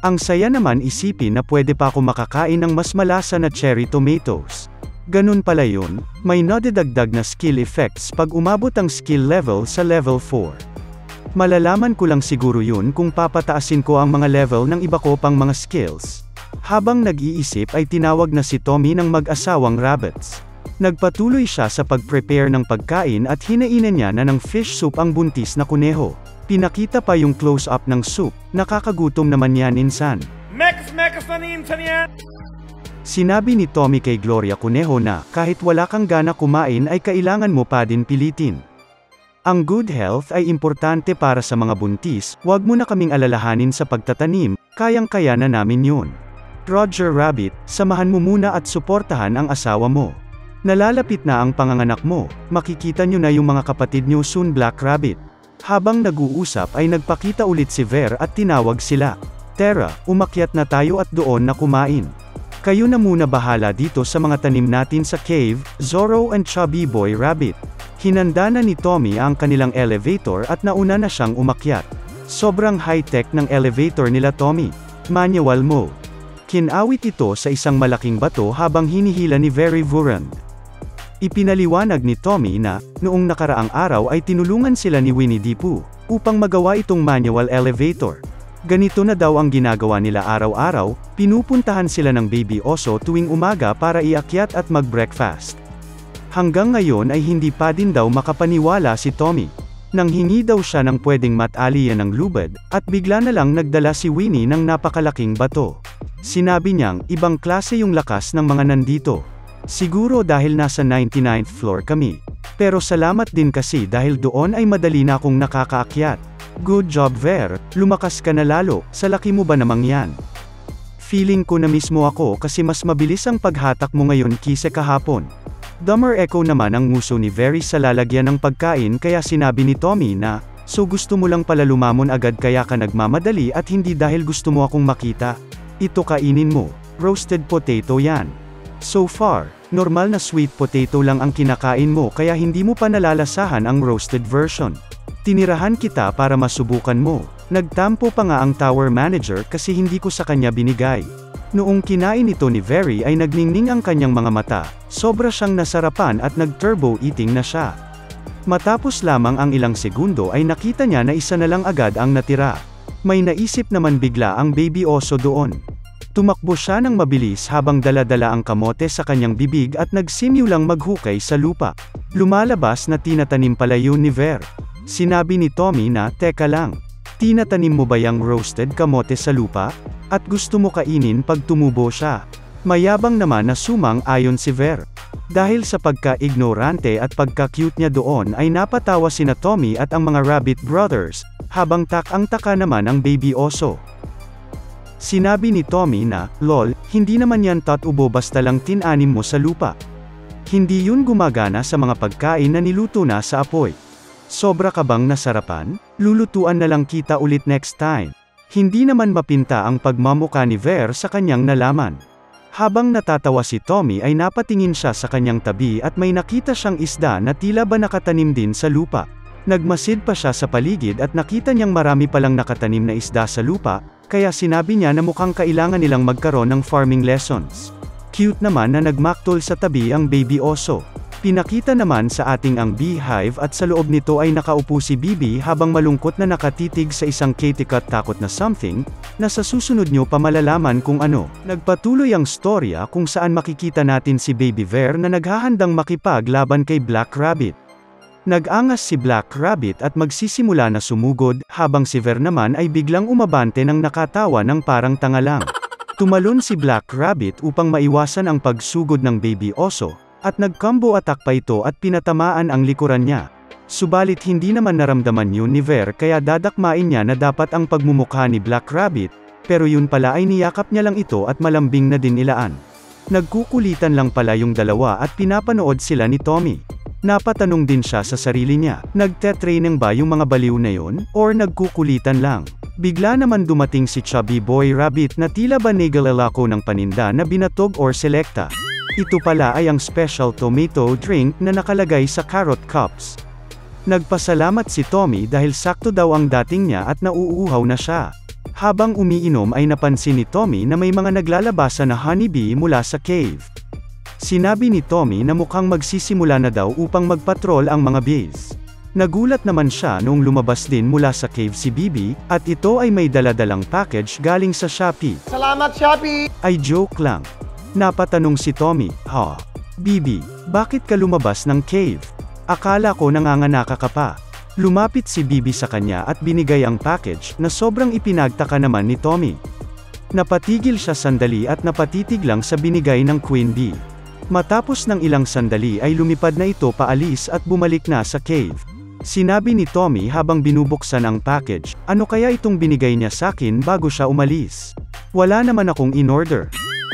Ang saya naman isipin na pwede pa ako makakain ng mas malasa na cherry tomatoes. Ganun pala yun, may nadidagdag na skill effects pag umabot ang skill level sa level 4. Malalaman ko lang siguro yun kung papataasin ko ang mga level ng iba ko pang mga skills. Habang nag-iisip ay tinawag na si Tommy ng mag-asawang rabbits. Nagpatuloy siya sa pag-prepare ng pagkain at hinainan niya na ng fish soup ang buntis na kuneho. Pinakita pa yung close-up ng soup, nakakagutom naman yan insan. Sinabi ni Tommy kay Gloria Conejo na, kahit wala kang gana kumain ay kailangan mo pa din pilitin. Ang good health ay importante para sa mga buntis, wag mo na kaming alalahanin sa pagtatanim, kayang-kaya na namin yun. Roger Rabbit, samahan mo muna at suportahan ang asawa mo. Nalalapit na ang panganganak mo, makikita nyo na yung mga kapatid nyo soon Black Rabbit. Habang nag-uusap ay nagpakita ulit si Ver at tinawag sila. "Tara, umakyat na tayo at doon na kumain. Kayo na muna bahala dito sa mga tanim natin sa cave, Zorro and Chubby Boy Rabbit." Hinanda na ni Tommy ang kanilang elevator at nauna na siyang umakyat. Sobrang high-tech ng elevator nila Tommy. Manual mode. Kinawit ito sa isang malaking bato habang hinihila ni Very Vurand. Ipinaliwanag ni Tommy na, noong nakaraang araw ay tinulungan sila ni Winnie the Pooh, upang magawa itong manual elevator. Ganito na daw ang ginagawa nila araw-araw, pinupuntahan sila ng baby oso tuwing umaga para iakyat at mag-breakfast. Hanggang ngayon ay hindi pa din daw makapaniwala si Tommy. Nang hingi daw siya ng pwedeng matalian ng lubad, at bigla na lang nagdala si Winnie ng napakalaking bato. Sinabi niyang, ibang klase yung lakas ng mga nandito. Siguro dahil nasa 99th floor kami. Pero salamat din kasi dahil doon ay madali na akong nakakaakyat. Good job Ver, lumakas ka na lalo, sa laki mo ba namang yan? Feeling ko na mismo ako kasi mas mabilis ang paghatak mo ngayon kaysa kahapon. Dumber echo naman ang nguso ni Very sa lalagyan ng pagkain kaya sinabi ni Tommy na, "So gusto mo lang pala lumamon agad kaya ka nagmamadali at hindi dahil gusto mo akong makita. Ito kainin mo, roasted potato yan. So far, normal na sweet potato lang ang kinakain mo kaya hindi mo pa nalalasahan ang roasted version. Tinirahan kita para masubukan mo." Nagtampo pa nga ang tower manager kasi hindi ko sa kanya binigay. Noong kinain ito ni Very ay nagningning ang kanyang mga mata, sobra siyang nasarapan at nag-turbo eating na siya. Matapos lamang ang ilang segundo ay nakita niya na isa na lang agad ang natira. May naisip naman bigla ang baby oso doon. Tumakbo siya ng mabilis habang dala-dala ang kamote sa kanyang bibig at nagsimulang maghukay sa lupa. Lumalabas na tinatanim pala yun ni Ver. Sinabi ni Tommy na, "Teka lang. Tinatanim mo ba yung roasted kamote sa lupa? At gusto mo kainin pag tumubo siya?" Mayabang naman na sumang-ayon si Ver. Dahil sa pagka-ignorante at pagka-cute niya doon ay napatawa sina Tommy at ang mga Rabbit Brothers, habang tak-ang-taka naman ang baby oso. Sinabi ni Tommy na, "Lol, hindi naman yan tatubo basta lang tinanim mo sa lupa. Hindi yun gumagana sa mga pagkain na niluto na sa apoy. Sobra ka bang nasarapan? Lulutuan na lang kita ulit next time." Hindi naman mapinta ang pagmamukha ni Ver sa kanyang nalaman. Habang natatawa si Tommy ay napatingin siya sa kanyang tabi at may nakita siyang isda na tila ba nakatanim din sa lupa. Nagmasid pa siya sa paligid at nakita niyang marami palang nakatanim na isda sa lupa, kaya sinabi niya na mukhang kailangan nilang magkaroon ng farming lessons. Cute naman na nagmaktol sa tabi ang baby oso. Pinakita naman sa ating ang beehive at sa loob nito ay nakaupo si Bibi habang malungkot na nakatitig sa isang kitty cat takot na something, na sa susunod nyo pa malalaman kung ano. Nagpatuloy ang storya kung saan makikita natin si Baby Bear na naghahandang makipaglaban kay Black Rabbit. Nag-angas si Black Rabbit at magsisimula na sumugod, habang si Bear naman ay biglang umabante ng nakatawa ng parang tanga lang. Tumalon si Black Rabbit upang maiwasan ang pagsugod ng baby oso, at nag-combo attack pa ito at pinatamaan ang likuran niya. Subalit hindi naman naramdaman yun ni Bear kaya dadakmain niya na dapat ang pagmumukha ni Black Rabbit, pero yun pala ay niyakap niya lang ito at malambing na din nilaan. Nagkukulitan lang pala yung dalawa at pinapanood sila ni Tommy. Napatanong din siya sa sarili niya, nagte-training ba yung mga baliw na yun, or nagkukulitan lang? Bigla naman dumating si Chubby Boy Rabbit na tila ba nigalalako ng paninda na binatog or selekta. Ito pala ay ang special tomato drink na nakalagay sa carrot cups. Nagpasalamat si Tommy dahil sakto daw ang dating niya at nauuhaw na siya. Habang umiinom ay napansin ni Tommy na may mga naglalabasa na honeybee mula sa cave. Sinabi ni Tommy na mukhang magsisimula na daw upang magpatrol ang mga bees. Nagulat naman siya noong lumabas din mula sa cave si Bibi, at ito ay may daladalang package galing sa Shopee. Salamat, Shopee! Ay joke lang. Napatanong si Tommy, "Ha? Bibi, bakit ka lumabas ng cave? Akala ko nanganganaka ka pa." Lumapit si Bibi sa kanya at binigay ang package, na sobrang ipinagtaka naman ni Tommy. Napatigil siya sandali at napatitig lang sa binigay ng Queen Bee. Matapos ng ilang sandali ay lumipad na ito paalis at bumalik na sa cave. Sinabi ni Tommy habang binubuksan ang package, "Ano kaya itong binigay niya sakin bago siya umalis? Wala naman akong in-order."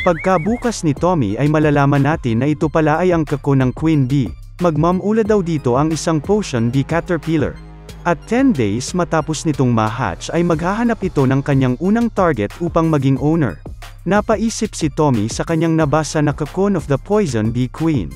Pagkabukas ni Tommy ay malalaman natin na ito pala ay ang kako ng Queen Bee. Magmamula daw dito ang isang potion bee caterpillar. At 10 days matapos nitong ma-hatch ay maghahanap ito ng kanyang unang target upang maging owner. Napaisip si Tommy sa kanyang nabasa na cocoon of the poison bee queen.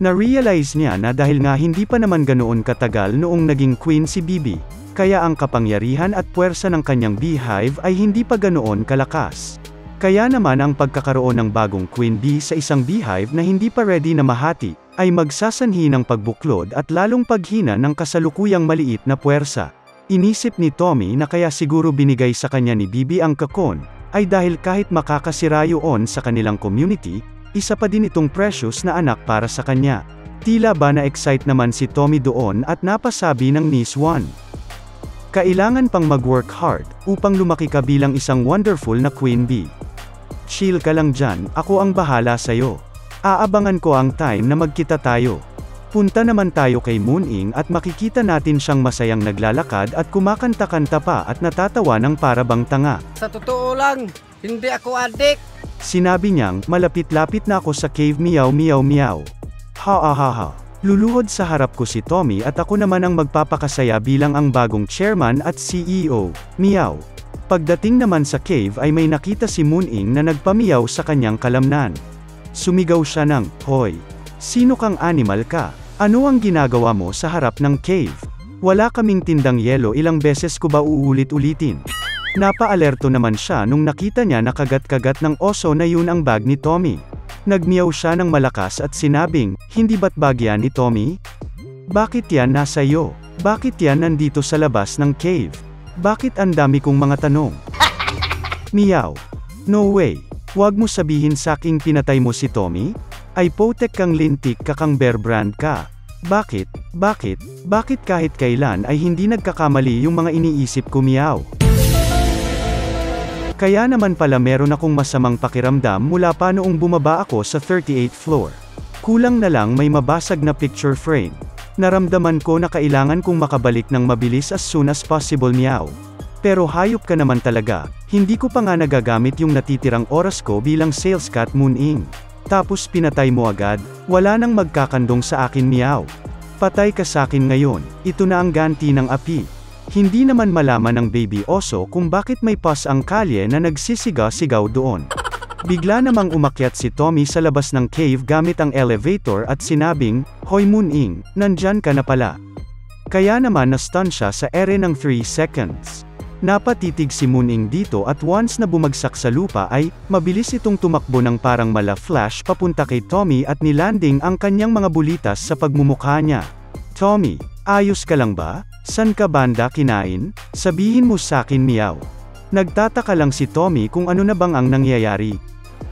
Na-realize niya na dahil nga hindi pa naman ganoon katagal noong naging queen si Bibi, kaya ang kapangyarihan at puwersa ng kanyang beehive ay hindi pa ganoon kalakas. Kaya naman ang pagkakaroon ng bagong queen bee sa isang beehive na hindi pa ready na mahati, ay magsasanhi ng pagbuklod at lalong paghina ng kasalukuyang maliit na puwersa. Inisip ni Tommy na kaya siguro binigay sa kanya ni Bibi ang cocoon, ay dahil kahit makakasira yun sa kanilang community, isa pa din itong precious na anak para sa kanya. Tila ba na-excite naman si Tommy doon at napasabi ng Miss One, "Kailangan pang mag-work hard, upang lumaki ka bilang isang wonderful na queen bee. Chill ka lang dyan, ako ang bahala sa'yo. Aabangan ko ang time na magkita tayo. Punta naman tayo kay Mooning at makikita natin siyang masayang naglalakad at kumakanta-kanta pa at natatawa ng parabang tanga." Sa totoo lang, hindi ako adik. Sinabi niyang, "Malapit-lapit na ako sa cave, meow meow meow." Ha ha ha ha. Luluhod sa harap ko si Tommy at ako naman ang magpapakasaya bilang ang bagong chairman at CEO, meow. Pagdating naman sa cave ay may nakita si Mooning na nagpamiyaw sa kanyang kalamnan. Sumigaw siya ng, "Hoy! Sino kang animal ka? Ano ang ginagawa mo sa harap ng cave? Wala kaming tindang yelo, ilang beses ko ba uulit-ulitin?" Napa-alerto naman siya nung nakita niya na kagat-kagat ng oso na yun ang bag ni Tommy. Nagmiyaw siya ng malakas at sinabing, "Hindi ba't bag yan ni Tommy? Bakit yan nasa iyo? Bakit yan nandito sa labas ng cave? Bakit ang dami kong mga tanong?" Meow. "No way. Huwag mo sabihin saking pinatay mo si Tommy? Ay potek kang lintik ka kang Bear Brand ka. Bakit kahit kailan ay hindi nagkakamali yung mga iniisip ko, meow. Kaya naman pala meron akong masamang pakiramdam mula pa noong bumaba ako sa 38th floor. Kulang na lang may mabasag na picture frame. Naramdaman ko na kailangan kong makabalik ng mabilis as soon as possible, meow. Pero hayop ka naman talaga, hindi ko pa nga nagagamit yung natitirang oras ko bilang sales cat, Mooning. Tapos pinatay mo agad, wala nang magkakandong sa akin, meow. Patay ka sakin ngayon, ito na ang ganti ng api. Hindi naman malaman ng baby oso kung bakit may pus ang kalye na nagsisiga-sigaw doon. Bigla namang umakyat si Tommy sa labas ng cave gamit ang elevator at sinabing, "Hoy Mooning, nandyan ka na pala." Kaya naman na-stun siya sa ere ng 3 seconds. Napatitig si Mooning dito at once na bumagsak sa lupa ay, mabilis itong tumakbo ng parang mala flash papunta kay Tommy at nilanding ang kanyang mga bulitas sa pagmumukha niya. Tommy, ayos ka lang ba? San ka banda kinain? Sabihin mo sakin Meow. Nagtataka lang si Tommy kung ano na bang ang nangyayari.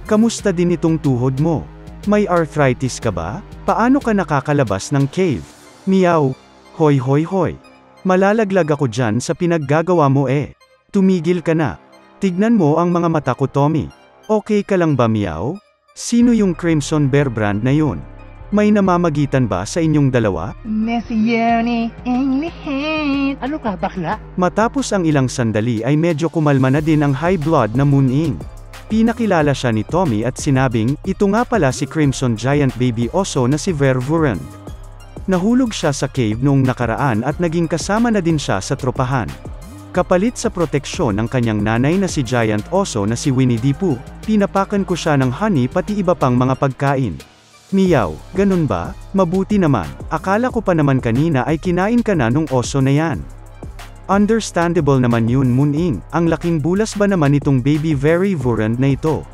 Kamusta din itong tuhod mo? May arthritis ka ba? Paano ka nakakalabas ng cave? Meow. Hoy hoy hoy. Malalaglag ako dyan sa pinaggagawa mo eh. Tumigil ka na. Tignan mo ang mga mata ko Tommy. Okay ka lang ba Meow? Sino yung Crimson Bear brand na yun? May namamagitan ba sa inyong dalawa? Ano ka, bakla? Matapos ang ilang sandali ay medyo kumalma na din ang high blood na Mooning. Pinakilala siya ni Tommy at sinabing, ito nga pala si Crimson Giant Baby Oso na si Vervurant. Nahulog siya sa cave noong nakaraan at naging kasama na din siya sa tropahan. Kapalit sa proteksyon ng kanyang nanay na si Giant Oso na si Winnie the Pooh, pinapakan ko siya ng honey pati iba pang mga pagkain. Meow, ganun ba? Mabuti naman, akala ko pa naman kanina ay kinain ka na nung oso na yan. Understandable naman yun Mooning, ang laking bulas ba naman itong baby Vervurant na ito?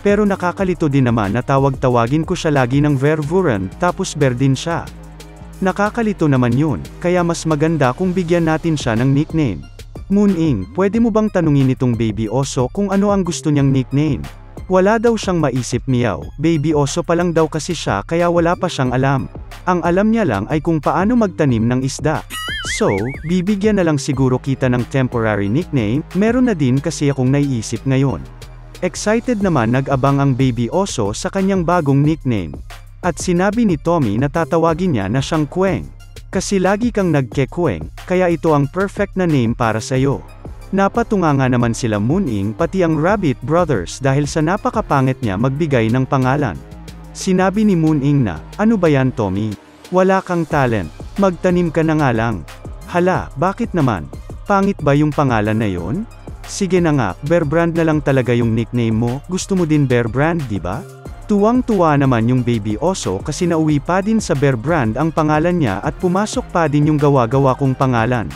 Pero nakakalito din naman na tawag-tawagin ko siya lagi ng Vervurant tapos bear din siya. Nakakalito naman yun, kaya mas maganda kung bigyan natin siya ng nickname. Mooning, pwede mo bang tanungin itong baby oso kung ano ang gusto niyang nickname? Wala daw siyang maisip Meow, baby oso pa lang daw kasi siya kaya wala pa siyang alam. Ang alam niya lang ay kung paano magtanim ng isda. So, bibigyan na lang siguro kita ng temporary nickname, meron na din kasi akong naiisip ngayon. Excited naman nag-abang ang baby oso sa kanyang bagong nickname. At sinabi ni Tommy na tatawagin niya na siyang Kweng. Kasi lagi kang nagkekweng, kaya ito ang perfect na name para sa'yo. Napatunga nga naman sila Mooning pati ang Rabbit Brothers dahil sa napakapangit niya magbigay ng pangalan. Sinabi ni Mooning na, ano ba yan Tommy? Wala kang talent, magtanim ka na nga lang. Hala, bakit naman? Pangit ba yung pangalan na yon? Sige na nga, Bear Brand na lang talaga yung nickname mo, gusto mo din Bear Brand di ba? Tuwang-tuwa naman yung baby oso kasi nauwi pa din sa Bear Brand ang pangalan niya at pumasok pa din yung gawa-gawa kong pangalan.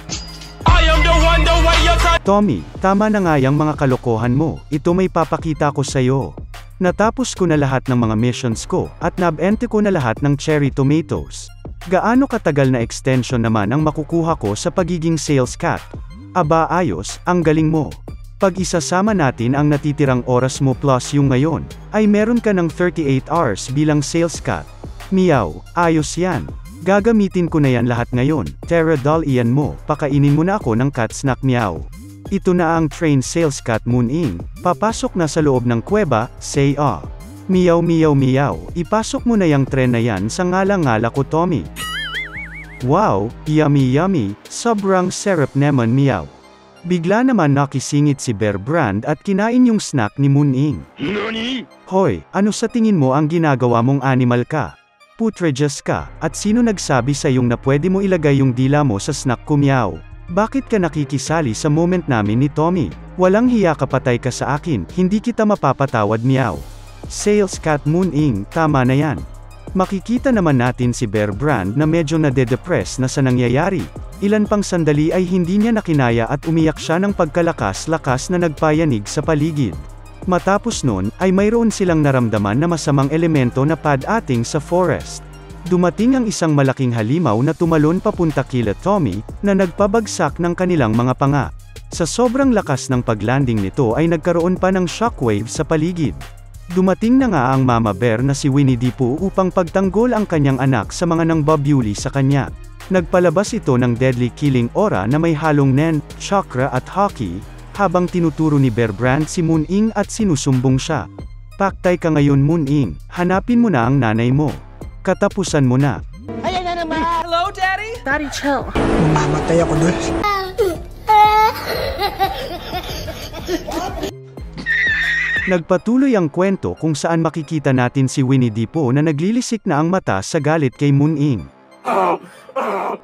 Tommy, tama na nga yung mga kalokohan mo, ito may papakita ko sa'yo. Natapos ko na lahat ng mga missions ko, at nabente ko na lahat ng cherry tomatoes. Gaano katagal na extension naman ang makukuha ko sa pagiging sales cat? Aba ayos, ang galing mo. Pag isasama natin ang natitirang oras mo plus yung ngayon, ay meron ka ng 38 hours bilang sales cat. Meow, ayos yan. Gagamitin ko na yan lahat ngayon, Tara doll iyan mo, pakainin mo na ako ng cat snack Meow. Ito na ang train sales cat Mooning, papasok na sa loob ng kuweba, say ah. Meow meow meow, ipasok mo na yung tren na yan sa ngala-ngala ko Tommy. Wow, yummy yummy, sobrang sarap naman Meow. Bigla naman nakisingit si Bear Brand at kinain yung snack ni Mooning. Nani? Hoy, ano sa tingin mo ang ginagawa mong animal ka? Putrejas ka, at sino nagsabi sa iyong na pwede mo ilagay yung dila mo sa snack ko Meow? Bakit ka nakikisali sa moment namin ni Tommy? Walang hiya ka patay ka sa akin, hindi kita mapapatawad Meow. Sales cat Mooning, tama na yan. Makikita naman natin si Bear Brand na medyo nade-depress na sa nangyayari. Ilan pang sandali ay hindi niya nakinaya at umiyak siya ng pagkalakas-lakas na nagpayanig sa paligid. Matapos nun, ay mayroon silang naramdaman na masamang elemento na pad-ating sa forest. Dumating ang isang malaking halimaw na tumalon papunta kila Tommy, na nagpabagsak ng kanilang mga panga. Sa sobrang lakas ng paglanding nito ay nagkaroon pa ng shockwave sa paligid. Dumating na nga ang Mama Bear na si Winnie the Pooh upang pagtanggol ang kanyang anak sa mga nangbabuli sa kanya. Nagpalabas ito ng deadly killing aura na may halong nen, chakra at hockey, habang tinuturo ni Bear Brand si Mooning at sinusumbong siya. Paktay ka ngayon Mooning, hanapin mo na ang nanay mo. Katapusan mo na. Ayan na naman! Hello, Daddy? Daddy, chill. Mamatay ako doon. Nagpatuloy ang kwento kung saan makikita natin si Winnie the Pooh na naglilisik na ang mata sa galit kay Mooning.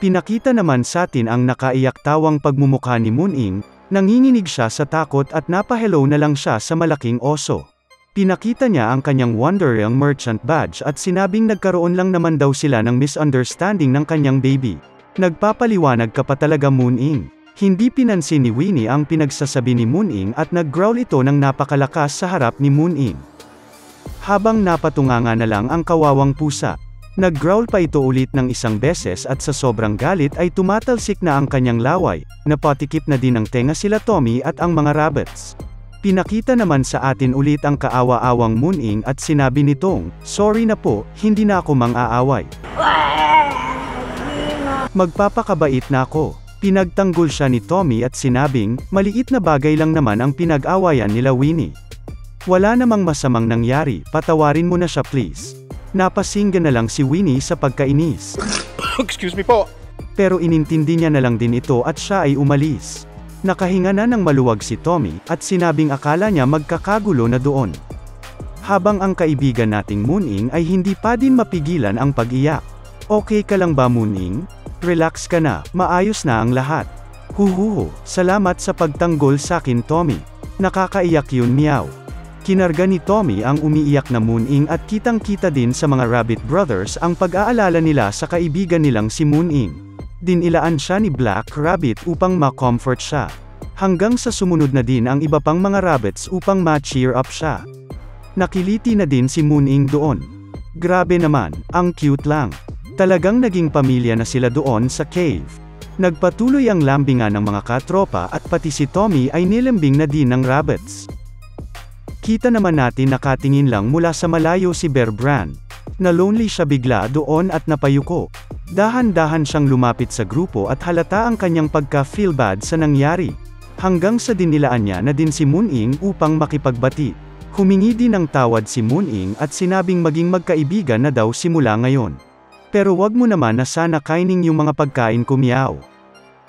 Pinakita naman sa atin ang nakaiyak-tawang pagmumukha ni Mooning, nanginginig siya sa takot at napahello na lang siya sa malaking oso. Pinakita niya ang kanyang Wonderyoung Merchant Badge at sinabing nagkaroon lang naman daw sila ng misunderstanding ng kanyang baby. Nagpapaliwanag ka pa talaga Mooning. Hindi pinansin ni Winnie ang pinagsasabi ni Moon-ing at nag-growl ito ng napakalakas sa harap ni Moon-ing. Habang napatunganga na lang ang kawawang pusa, nag-growl pa ito ulit ng isang beses at sa sobrang galit ay tumatalsik na ang kanyang laway, napatikip na din ng tenga sila Tommy at ang mga rabbits. Pinakita naman sa atin ulit ang kaawa-awang Moon-ing at sinabi nitong, "Sorry na po, hindi na ako mang-aaway. Magpapakabait na ako." Pinagtanggol siya ni Tommy at sinabing, maliit na bagay lang naman ang pinag-awayan nila Winnie. Wala namang masamang nangyari, patawarin mo na siya please. Napasinggan na lang si Winnie sa pagkainis. Excuse me po. Pero inintindi niya na lang din ito at siya ay umalis. Nakahinga na ng maluwag si Tommy, at sinabing akala niya magkakagulo na doon. Habang ang kaibigan nating Moon-ing ay hindi pa din mapigilan ang pag-iyak. Okay ka lang ba Moon-ing? Relax ka na, maayos na ang lahat. Huhuhu, salamat sa pagtanggol sakin Tommy. Nakakaiyak yun meow. Kinarga ni Tommy ang umiiyak na Moon-ing at kitang-kita din sa mga Rabbit Brothers ang pag-aalala nila sa kaibigan nilang si Moon-ing. Dinilaan siya ni Black Rabbit upang ma-comfort siya. Hanggang sa sumunod na din ang iba pang mga rabbits upang ma-cheer up siya. Nakiliti na din si Moon-ing doon. Grabe naman, ang cute lang. Talagang naging pamilya na sila doon sa cave. Nagpatuloy ang lambingan ng mga katropa at pati si Tommy ay nilambing na din ng rabbits. Kita naman natin nakatingin lang mula sa malayo si Bear Brand. Na-lonely siya bigla doon at napayuko. Dahan-dahan siyang lumapit sa grupo at halata ang kanyang pagka-feel bad sa nangyari. Hanggang sa dinilaan niya na din si Moon-ing upang makipagbati. Humingi din ng tawad si Moon-ing at sinabing maging magkaibigan na daw simula ngayon. Pero wag mo naman na sana kainin yung mga pagkain ko meow.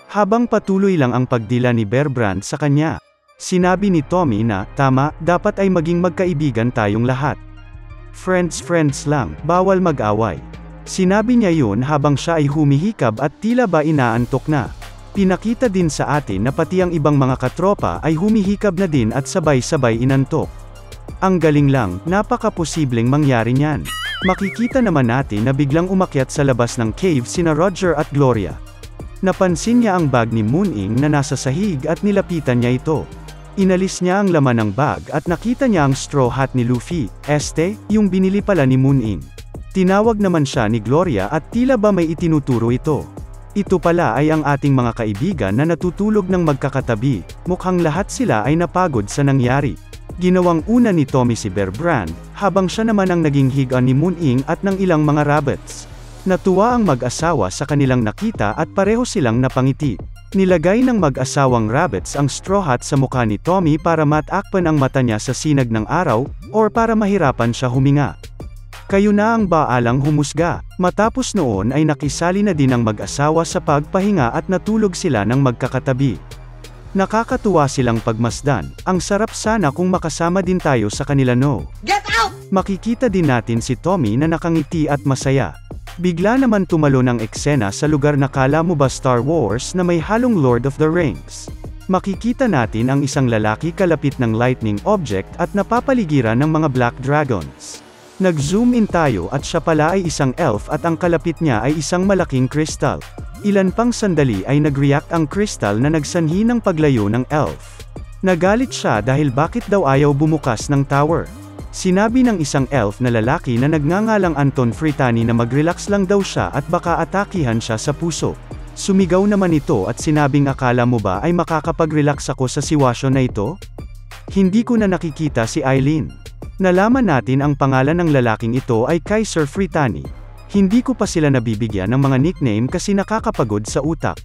Habang patuloy lang ang pagdila ni Bear Brand sa kanya, sinabi ni Tommy na, tama, dapat ay maging magkaibigan tayong lahat. Friends lang, bawal mag-away. Sinabi niya yun habang siya ay humihikab at tila ba inaantok na. Pinakita din sa atin na pati ang ibang mga katropa ay humihikab na din at sabay-sabay inantok. Ang galing lang, napaka-posibleng mangyari niyan. Makikita naman natin na biglang umakyat sa labas ng cave sina Roger at Gloria. Napansin niya ang bag ni Moon-ing na nasa sahig at nilapitan niya ito. Inalis niya ang laman ng bag at nakita niya ang straw hat ni Luffy, yung binili pala ni Moon-ing. Tinawag naman siya ni Gloria at tila ba may itinuturo ito. Ito pala ay ang ating mga kaibigan na natutulog ng magkakatabi, mukhang lahat sila ay napagod sa nangyari. Ginawang una ni Tommy si Bear Brand, habang siya naman ang naging higaan ni Moon-ing at ng ilang mga rabbits. Natuwa ang mag-asawa sa kanilang nakita at pareho silang napangiti. Nilagay ng mag-asawang rabbits ang straw hat sa mukha ni Tommy para matakpan ang mata niya sa sinag ng araw, or para mahirapan siya huminga. Kayo na ang baalang humusga. Matapos noon ay nakisali na din ang mag-asawa sa pagpahinga at natulog sila ng magkakatabi. Nakakatuwa silang pagmasdan, ang sarap sana kung makasama din tayo sa kanila no. Get out! Makikita din natin si Tommy na nakangiti at masaya. Bigla naman tumalon ang eksena sa lugar na kala mo ba Star Wars na may halong Lord of the Rings. Makikita natin ang isang lalaki kalapit ng lightning object at napapaligiran ng mga black dragons. Nag-zoom in tayo at siya pala ay isang elf at ang kalapit niya ay isang malaking crystal. Ilan pang sandali ay nag-react ang crystal na nagsanhi ng paglayo ng elf. Nagalit siya dahil bakit daw ayaw bumukas ng tower. Sinabi ng isang elf na lalaki na nagngangalang Anton Fritani na mag-relax lang daw siya at baka atakihan siya sa puso. Sumigaw naman ito at sinabing akala mo ba ay makakapag-relax ako sa sitwasyon na ito? Hindi ko na nakikita si Eileen. Nalaman natin ang pangalan ng lalaking ito ay Kaiser Fritani. Hindi ko pa sila nabibigyan ng mga nickname kasi nakakapagod sa utak.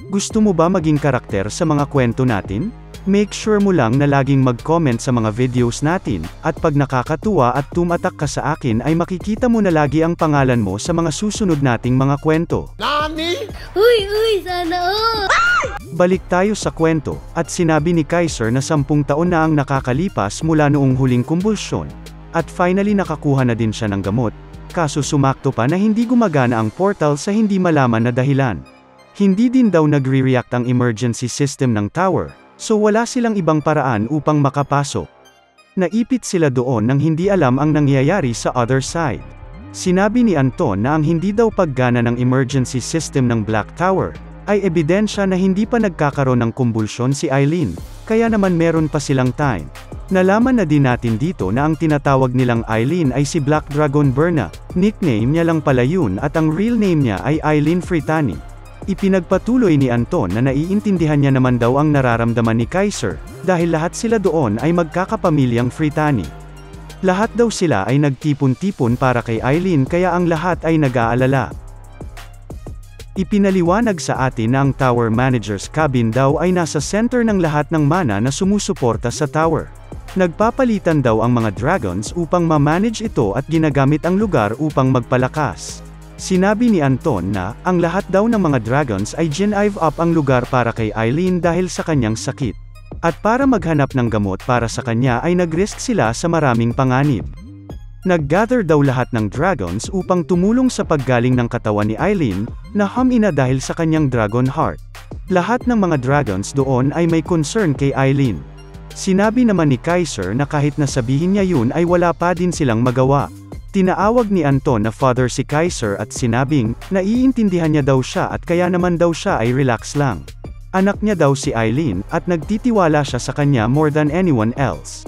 Gusto mo ba maging karakter sa mga kwento natin? Make sure mo lang na laging mag-comment sa mga videos natin, at pag nakakatuwa at tumatak ka sa akin ay makikita mo na lagi ang pangalan mo sa mga susunod nating mga kwento. Nani? Uy, sana all! Balik tayo sa kwento, at sinabi ni Kaiser na 10 taon na ang nakakalipas mula noong huling kumbulsyon. At finally nakakuha na din siya ng gamot, kaso sumakto pa na hindi gumagana ang portal sa hindi malaman na dahilan. Hindi din daw nagre-react ang emergency system ng tower, so wala silang ibang paraan upang makapasok. Naipit sila doon nang hindi alam ang nangyayari sa other side. Sinabi ni Anton na ang hindi daw paggana ng emergency system ng Black Tower ay ebidensya na hindi pa nagkakaroon ng kumbulsyon si Eileen, kaya naman meron pa silang time. Nalaman na din natin dito na ang tinatawag nilang Eileen ay si Black Dragon Berna, nickname niya lang pala yun at ang real name niya ay Eileen Fritani. Ipinagpatuloy ni Anton na naiintindihan niya naman daw ang nararamdaman ni Kaiser, dahil lahat sila doon ay magkakapamilyang Fritani. Lahat daw sila ay nagtipon-tipon para kay Eileen kaya ang lahat ay nag-aalala. Ipinaliwanag sa atin na ang tower manager's cabin daw ay nasa center ng lahat ng mana na sumusuporta sa tower. Nagpapalitan daw ang mga dragons upang ma-manage ito at ginagamit ang lugar upang magpalakas. Sinabi ni Anton na, ang lahat daw ng mga dragons ay gin-ive up ang lugar para kay Eileen dahil sa kanyang sakit. At para maghanap ng gamot para sa kanya ay nag-risk sila sa maraming panganib. Nag-gather daw lahat ng dragons upang tumulong sa paggaling ng katawan ni Eileen, na hamina dahil sa kanyang dragon heart. Lahat ng mga dragons doon ay may concern kay Eileen. Sinabi naman ni Kaiser na kahit nasabihin niya yun ay wala pa din silang magawa. Tinaawag ni Anton na father si Kaiser at sinabing, naiintindihan niya daw siya at kaya naman daw siya ay relax lang. Anak niya daw si Eileen, at nagtitiwala siya sa kanya more than anyone else.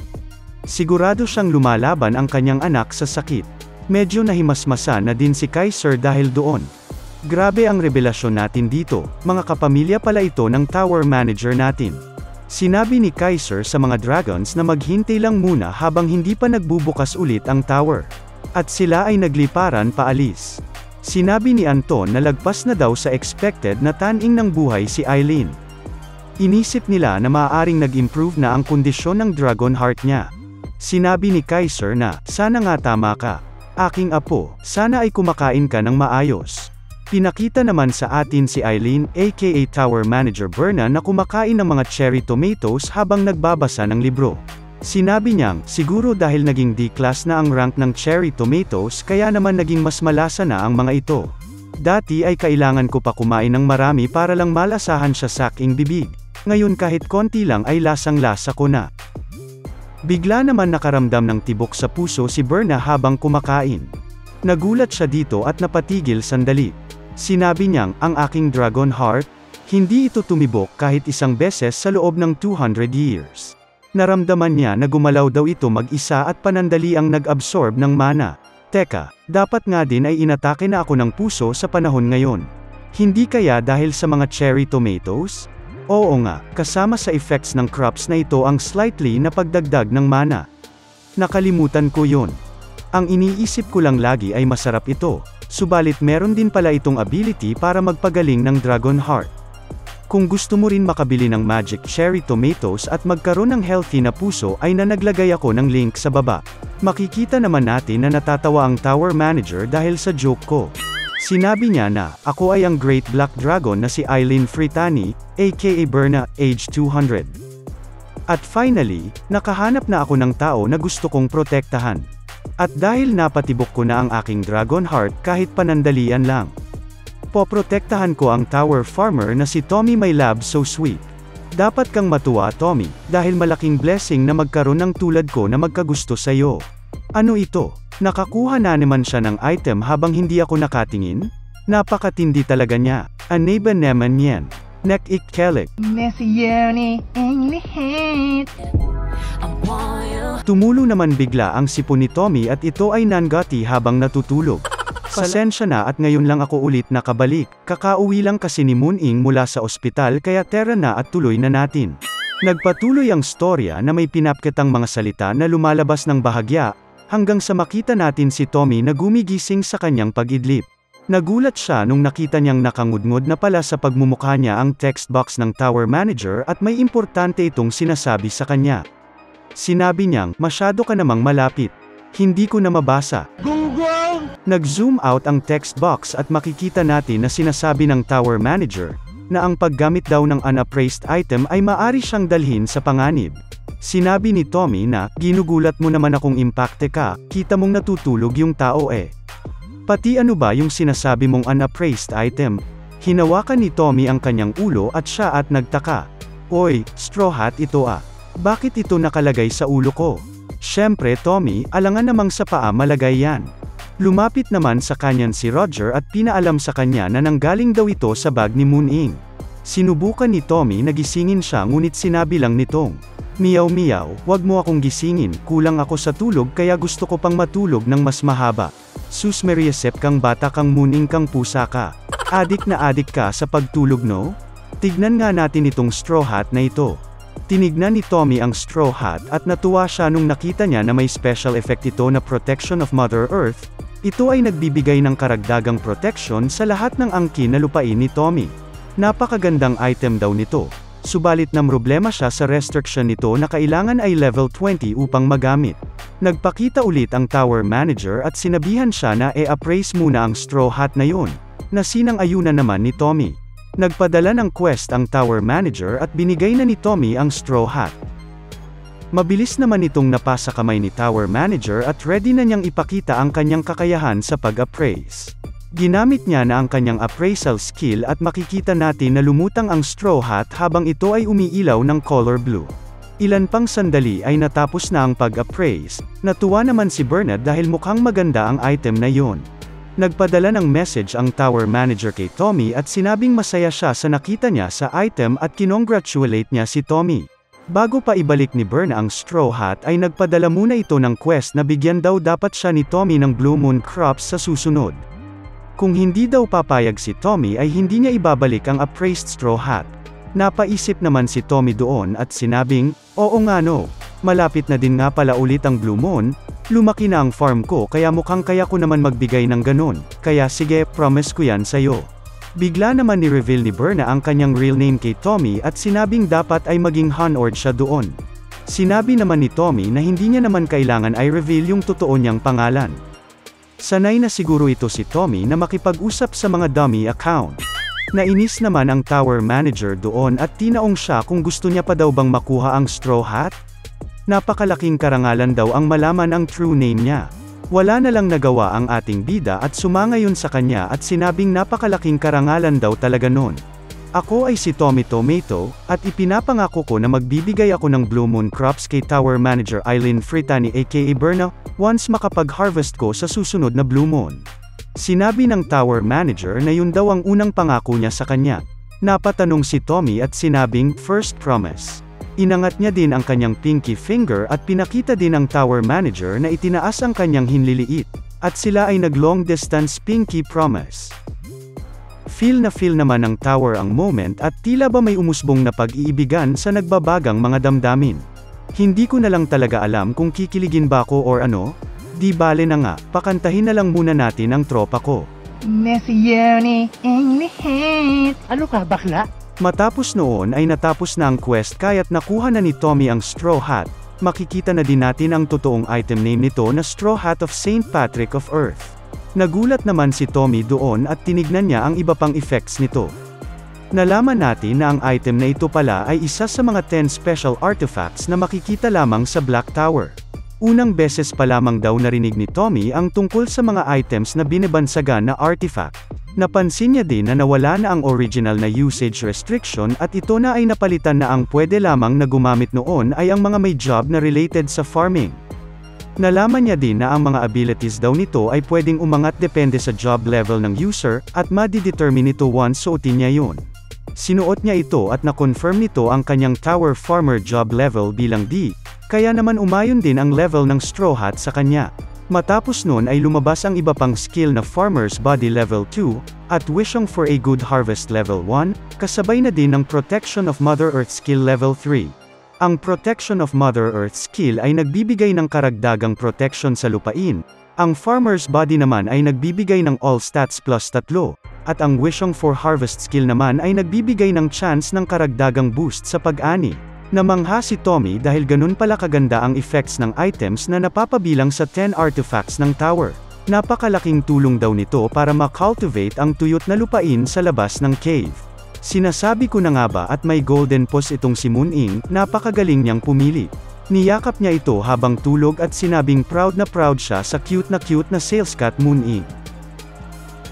Sigurado siyang lumalaban ang kanyang anak sa sakit. Medyo nahimasmasa na din si Kaiser dahil doon. Grabe ang revelasyon natin dito, mga kapamilya pala ito ng tower manager natin. Sinabi ni Kaiser sa mga dragons na maghintay lang muna habang hindi pa nagbubukas ulit ang tower. At sila ay nagliparan paalis. Sinabi ni Anton na lagpas na daw sa expected na taning ng buhay si Eileen. Inisip nila na maaaring nag-improve na ang kondisyon ng dragon heart niya. Sinabi ni Kaiser na, sana nga tama ka. Aking apo, sana ay kumakain ka ng maayos. Pinakita naman sa atin si Eileen, aka Tower Manager Berna na kumakain ng mga cherry tomatoes habang nagbabasa ng libro. Sinabi niyang, siguro dahil naging D-class na ang rank ng cherry tomatoes kaya naman naging mas malasa na ang mga ito. Dati ay kailangan ko pa kumain ng marami para lang malasahan siya sa aking bibig. Ngayon kahit konti lang ay lasang-lasa ko na. Bigla naman nakaramdam ng tibok sa puso si Berna habang kumakain. Nagulat siya dito at napatigil sandali. Sinabi niyang, ang aking dragon heart, hindi ito tumibok kahit isang beses sa loob ng 200 years. Naramdaman niya na gumalaw daw ito mag-isa at panandali ang nag-absorb ng mana. Teka, dapat nga din ay inatake na ako ng puso sa panahon ngayon. Hindi kaya dahil sa mga cherry tomatoes? Oo nga, kasama sa effects ng crops na ito ang slightly na pagdagdag ng mana. Nakalimutan ko yon. Ang iniisip ko lang lagi ay masarap ito, subalit meron din pala itong ability para magpagaling ng dragon heart. Kung gusto mo rin makabili ng magic cherry tomatoes at magkaroon ng healthy na puso ay naglagay ako ng link sa baba. Makikita naman natin na natatawa ang tower manager dahil sa joke ko. Sinabi niya na, ako ay ang Great Black Dragon na si Eileen Fritani, aka Berna, age 200. At finally, nakahanap na ako ng tao na gusto kong protektahan. At dahil napatibok ko na ang aking dragon heart kahit panandalian lang. Poprotektahan ko ang tower farmer na si Tommy My Lab So Sweet. Dapat kang matuwa Tommy, dahil malaking blessing na magkaroon ng tulad ko na magkagusto sa'yo. Ano ito? Nakakuha na naman siya ng item habang hindi ako nakatingin? Napakatindi talaga niya. Aneba naman yan. Nek ikkelik. Tumulo naman bigla ang sipon ni Tommy at ito ay nangati habang natutulog. Pasensya na at ngayon lang ako ulit nakabalik. Kakauwi lang kasi ni Mooning mula sa ospital kaya tara na at tuloy na natin. Nagpatuloy ang storya na may pinapkitang mga salita na lumalabas ng bahagya, hanggang sa makita natin si Tommy na gumigising sa kanyang pag-idlip. Nagulat siya nung nakita niyang nakangudngod na pala sa pagmumukha niya ang text box ng tower manager at may importante itong sinasabi sa kanya. Sinabi niyang, masyado ka namang malapit. Hindi ko na mabasa. Nag-zoom out ang text box at makikita natin na sinasabi ng tower manager, na ang paggamit daw ng unappraised item ay maari siyang dalhin sa panganib. Sinabi ni Tommy na, ginugulat mo naman akong impacte ka, kita mong natutulog yung tao eh. Pati ano ba yung sinasabi mong unappraised item? Hinawakan ni Tommy ang kanyang ulo at siya at nagtaka. Oy, straw hat ito ah. Bakit ito nakalagay sa ulo ko? Syempre Tommy, alangan namang sa paa malagay yan. Lumapit naman sa kanyan si Roger at pinaalam sa kanya na nanggaling daw ito sa bag ni Mooning. Sinubukan ni Tommy na gisingin siya ngunit sinabi lang nitong, "Meow meow, wag mo akong gisingin, kulang ako sa tulog kaya gusto ko pang matulog ng mas mahaba. Sus Mariasep kang bata kang muning kang pusa ka. Adik na adik ka sa pagtulog no? Tignan nga natin itong straw hat na ito." Tinignan ni Tommy ang straw hat at natuwa siya nung nakita niya na may special effect ito na protection of Mother Earth. Ito ay nagbibigay ng karagdagang protection sa lahat ng angkin na lupain ni Tommy. Napakagandang item daw nito. Subalit na problema siya sa restriction nito na kailangan ay level 20 upang magamit. Nagpakita ulit ang tower manager at sinabihan siya na appraise muna ang straw hat na yun. Nasinang-ayunan naman ni Tommy. Nagpadala ng quest ang tower manager at binigay na ni Tommy ang straw hat. Mabilis naman itong napasa kamay ni tower manager at ready na niyang ipakita ang kanyang kakayahan sa pag-appraise. Ginamit niya na ang kanyang appraisal skill at makikita natin na lumutang ang straw hat habang ito ay umiilaw ng color blue. Ilan pang sandali ay natapos na ang pag-appraise. Natuwa naman si Bernard dahil mukhang maganda ang item na yon. Nagpadala ng message ang tower manager kay Tommy at sinabing masaya siya sa nakita niya sa item at kinongratulate niya si Tommy. Bago pa ibalik ni Berna ang straw hat ay nagpadala muna ito ng quest na bigyan daw dapat siya ni Tommy ng Blue Moon Crops sa susunod. Kung hindi daw papayag si Tommy ay hindi niya ibabalik ang appraised straw hat. Napaisip naman si Tommy doon at sinabing, "Oo nga no, malapit na din nga pala ulit ang Blue Moon, lumaki na ang farm ko kaya mukhang kaya ko naman magbigay ng ganun, kaya sige, promise ko yan sa'yo." Bigla naman ni-reveal ni Berna ang kanyang real name kay Tommy at sinabing dapat ay maging Honord siya doon. Sinabi naman ni Tommy na hindi niya naman kailangan ay reveal yung totoo niyang pangalan. Sanay na siguro ito si Tommy na makipag-usap sa mga dummy account. Nainis naman ang tower manager doon at tinaong siya kung gusto niya pa daw bang makuha ang straw hat. Napakalaking karangalan daw ang malaman ang true name niya. Wala na lang nagawa ang ating bida at sumangayon sa kanya at sinabing napakalaking karangalan daw talaga nun. "Ako ay si Tommy Tomato, at ipinapangako ko na magbibigay ako ng Blue Moon Crops kay Tower Manager Eileen Fritani aka Berna, once makapag-harvest ko sa susunod na Blue Moon." Sinabi ng Tower Manager na yun daw ang unang pangako niya sa kanya. Napatanong si Tommy at sinabing, "First promise." Inangat niya din ang kanyang pinky finger at pinakita din ang Tower Manager na itinaas ang kanyang hinliliit, at sila ay nag-long distance pinky promise. Feel naman ng tower ang moment at tila ba may umusbong na pag-iibigan sa nagbabagang mga damdamin. Hindi ko na lang talaga alam kung kikiligin ba ako or ano? Di bale na nga, pakantahin na lang muna natin ang tropa ko. Ano ka, bakla? Matapos noon ay natapos na ang quest kaya't nakuha na ni Tommy ang straw hat. Makikita na din natin ang totoong item name nito na Straw Hat of St. Patrick of Earth. Nagulat naman si Tommy doon at tinignan niya ang iba pang effects nito. Nalaman natin na ang item na ito pala ay isa sa mga 10 special artifacts na makikita lamang sa Black Tower. Unang beses pa lamang daw narinig ni Tommy ang tungkol sa mga items na binibansagan na artifact. Napansin niya din na nawala na ang original na usage restriction at ito na ay napalitan na ang pwede lamang na gumamit noon ay ang mga may job na related sa farming. Nalaman niya din na ang mga abilities daw nito ay pwedeng umangat depende sa job level ng user, at madidetermine ito once suotin niya yun. Sinuot niya ito at na-confirm nito ang kanyang Tower Farmer job level bilang D, kaya naman umayon din ang level ng Straw Hat sa kanya. Matapos nun ay lumabas ang iba pang skill na Farmer's Body level 2, at Wishing for a Good Harvest level 1, kasabay na din ng Protection of Mother Earth skill level 3. Ang Protection of Mother Earth skill ay nagbibigay ng karagdagang protection sa lupain, ang Farmer's Body naman ay nagbibigay ng All Stats plus 3, at ang Wishing for Harvest skill naman ay nagbibigay ng chance ng karagdagang boost sa pag-ani. Namangha si Tommy dahil ganun pala kaganda ang effects ng items na napapabilang sa 10 artifacts ng tower. Napakalaking tulong daw nito para ma-cultivate ang tuyot na lupain sa labas ng cave. Sinasabi ko na nga ba at may golden pose itong si Moon-ing, napakagaling niyang pumili. Niyakap niya ito habang tulog at sinabing proud na siya sa cute na sales cat Moon-ing.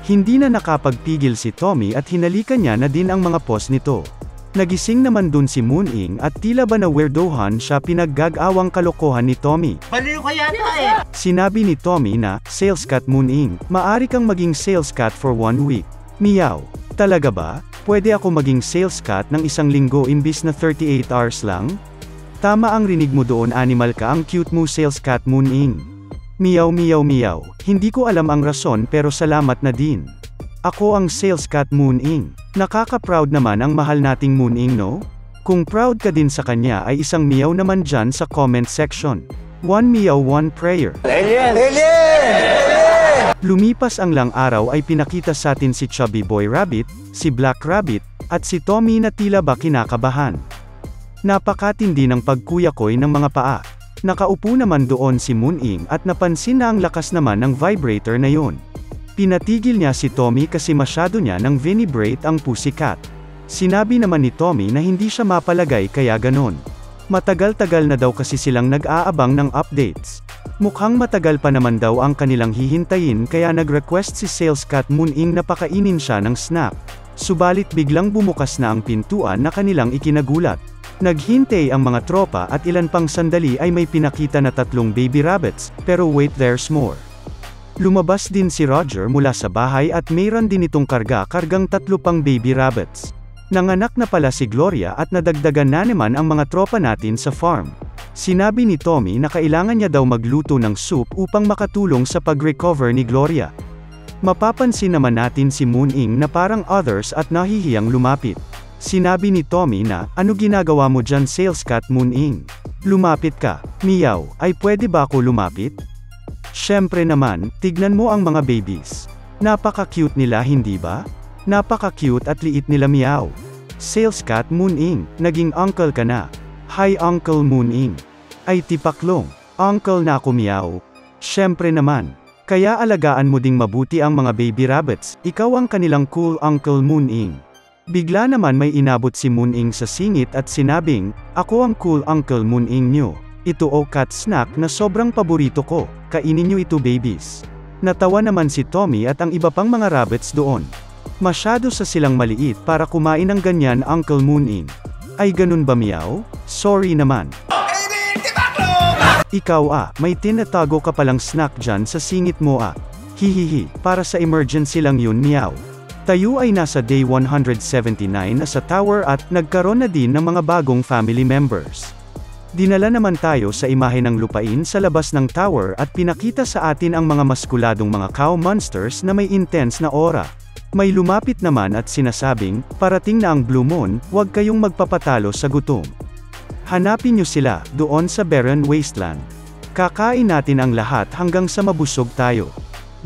Hindi na nakapagpigil si Tommy at hinalikan niya na din ang mga pose nito. Nagising naman dun si Moon-ing at tila ba na weirdohan siya pinaggag-awang kalokohan ni Tommy. Baliw ka yata eh! Sinabi ni Tommy na, "Sales cat Moon-ing, maari kang maging sales cat for 1 week. Meow. Talaga ba? Pwede ako maging sales cat ng 1 linggo imbis na 38 hours lang? Tama ang rinig mo doon, animal ka, ang cute mo, sales cat Mooning. Meow meow meow, hindi ko alam ang rason pero salamat na din. Ako ang sales cat Mooning. Nakaka-proud naman ang mahal nating Mooning, no? Kung proud ka din sa kanya ay isang meow naman dyan sa comment section. 1 meow 1 prayer. Alien! Alien! Lumipas ang lang araw ay pinakita sa atin si Chubby Boy Rabbit, si Black Rabbit, at si Tommy na tila ba kinakabahan. Napakatindi ng pagkuyakoy ng mga paa. Nakaupo naman doon si Mooning at napansin na ang lakas naman ng vibrator na yon. Pinatigil niya si Tommy kasi masyado niya nang vinibrate ang pussycat. Sinabi naman ni Tommy na hindi siya mapalagay kaya ganon. Matagal-tagal na daw kasi silang nag-aabang ng updates. Mukhang matagal pa naman daw ang kanilang hihintayin kaya nag-request si sales cat Mooning na pakainin siya ng snack. Subalit biglang bumukas na ang pintuan na kanilang ikinagulat. Naghintay ang mga tropa at ilan pang sandali ay may pinakita na 3 baby rabbits, pero wait, there's more. Lumabas din si Roger mula sa bahay at mayroon din itong kargang 3 pang baby rabbits. Nanganak na pala si Gloria at nadagdagan na naman ang mga tropa natin sa farm. Sinabi ni Tommy na kailangan niya daw magluto ng soup upang makatulong sa pag-recover ni Gloria. Mapapansin naman natin si Mooning na parang others at nahihiyang lumapit. Sinabi ni Tommy na, ano ginagawa mo dyan, sales cat Mooning? Lumapit ka. Meow, ay pwede ba ako lumapit? Syempre naman, tignan mo ang mga babies. Napaka-cute nila, hindi ba? Napaka-cute at liit nila, meow. Sales cat Mooning, naging uncle ka na. Hi Uncle Mooning. Ay tipaklong, uncle na ako, meow. Syempre naman. Kaya alagaan mo ding mabuti ang mga baby rabbits, ikaw ang kanilang cool Uncle Mooning. Bigla naman may inabot si Mooning sa singit at sinabing, ako ang cool Uncle Mooning nyo. Ito o cat snack na sobrang paborito ko, kainin nyo ito babies. Natawa naman si Tommy at ang iba pang mga rabbits doon. Masyado sa silang maliit para kumain ng ganyan, Uncle Mooning. Ay ganun ba, meow? Sorry naman. Ikaw may tinatago ka palang snack dyan sa singit mo Hihihi, para sa emergency lang yun, meow. Tayo ay nasa day 179 na sa tower at nagkaroon na din ng mga bagong family members. Dinala naman tayo sa imahe ng lupain sa labas ng tower at pinakita sa atin ang mga maskuladong mga cow monsters na may intense na aura. May lumapit naman at sinasabing, parating na ang Blue Moon, huwag kayong magpapatalo sa gutom. Hanapin nyo sila, doon sa barren wasteland. Kakain natin ang lahat hanggang sa mabusog tayo.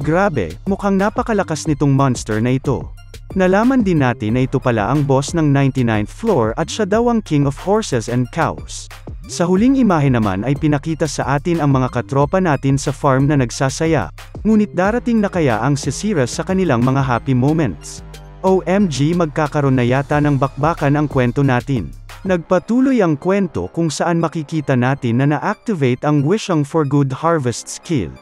Grabe, mukhang napakalakas nitong monster na ito. Nalaman din natin na ito pala ang boss ng 99th floor at siya daw ang king of horses and cows. Sa huling imahe naman ay pinakita sa atin ang mga katropa natin sa farm na nagsasaya, ngunit darating na kaya ang sisira sa kanilang mga happy moments. OMG, magkakaroon na yata ng bakbakan ang kwento natin. Nagpatuloy ang kwento kung saan makikita natin na na-activate ang Wishing for Good Harvest skill.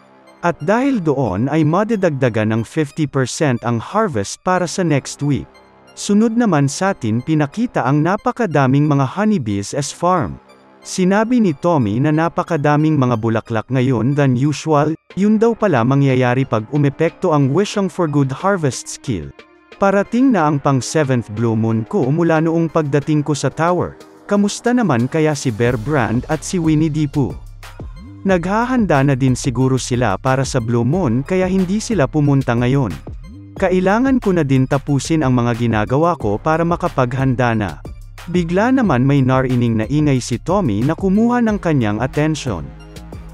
At dahil doon ay madadagdagan ng 50% ang harvest para sa next week. Sunod naman sa atin pinakita ang napakadaming mga honeybees as farm. Sinabi ni Tommy na napakadaming mga bulaklak ngayon than usual, yun daw pala mangyayari pag umepekto ang Wishing for Good Harvest skill. Parating na ang pang 7th Blue Moon ko mula noong pagdating ko sa tower. Kamusta naman kaya si Bear Brand at si Winnie the Pooh? Naghahanda na din siguro sila para sa Blue Moon kaya hindi sila pumunta ngayon. Kailangan ko na din tapusin ang mga ginagawa ko para makapaghanda na. Bigla naman may narinig na ingay si Tommy na kumuha ng kanyang atensyon.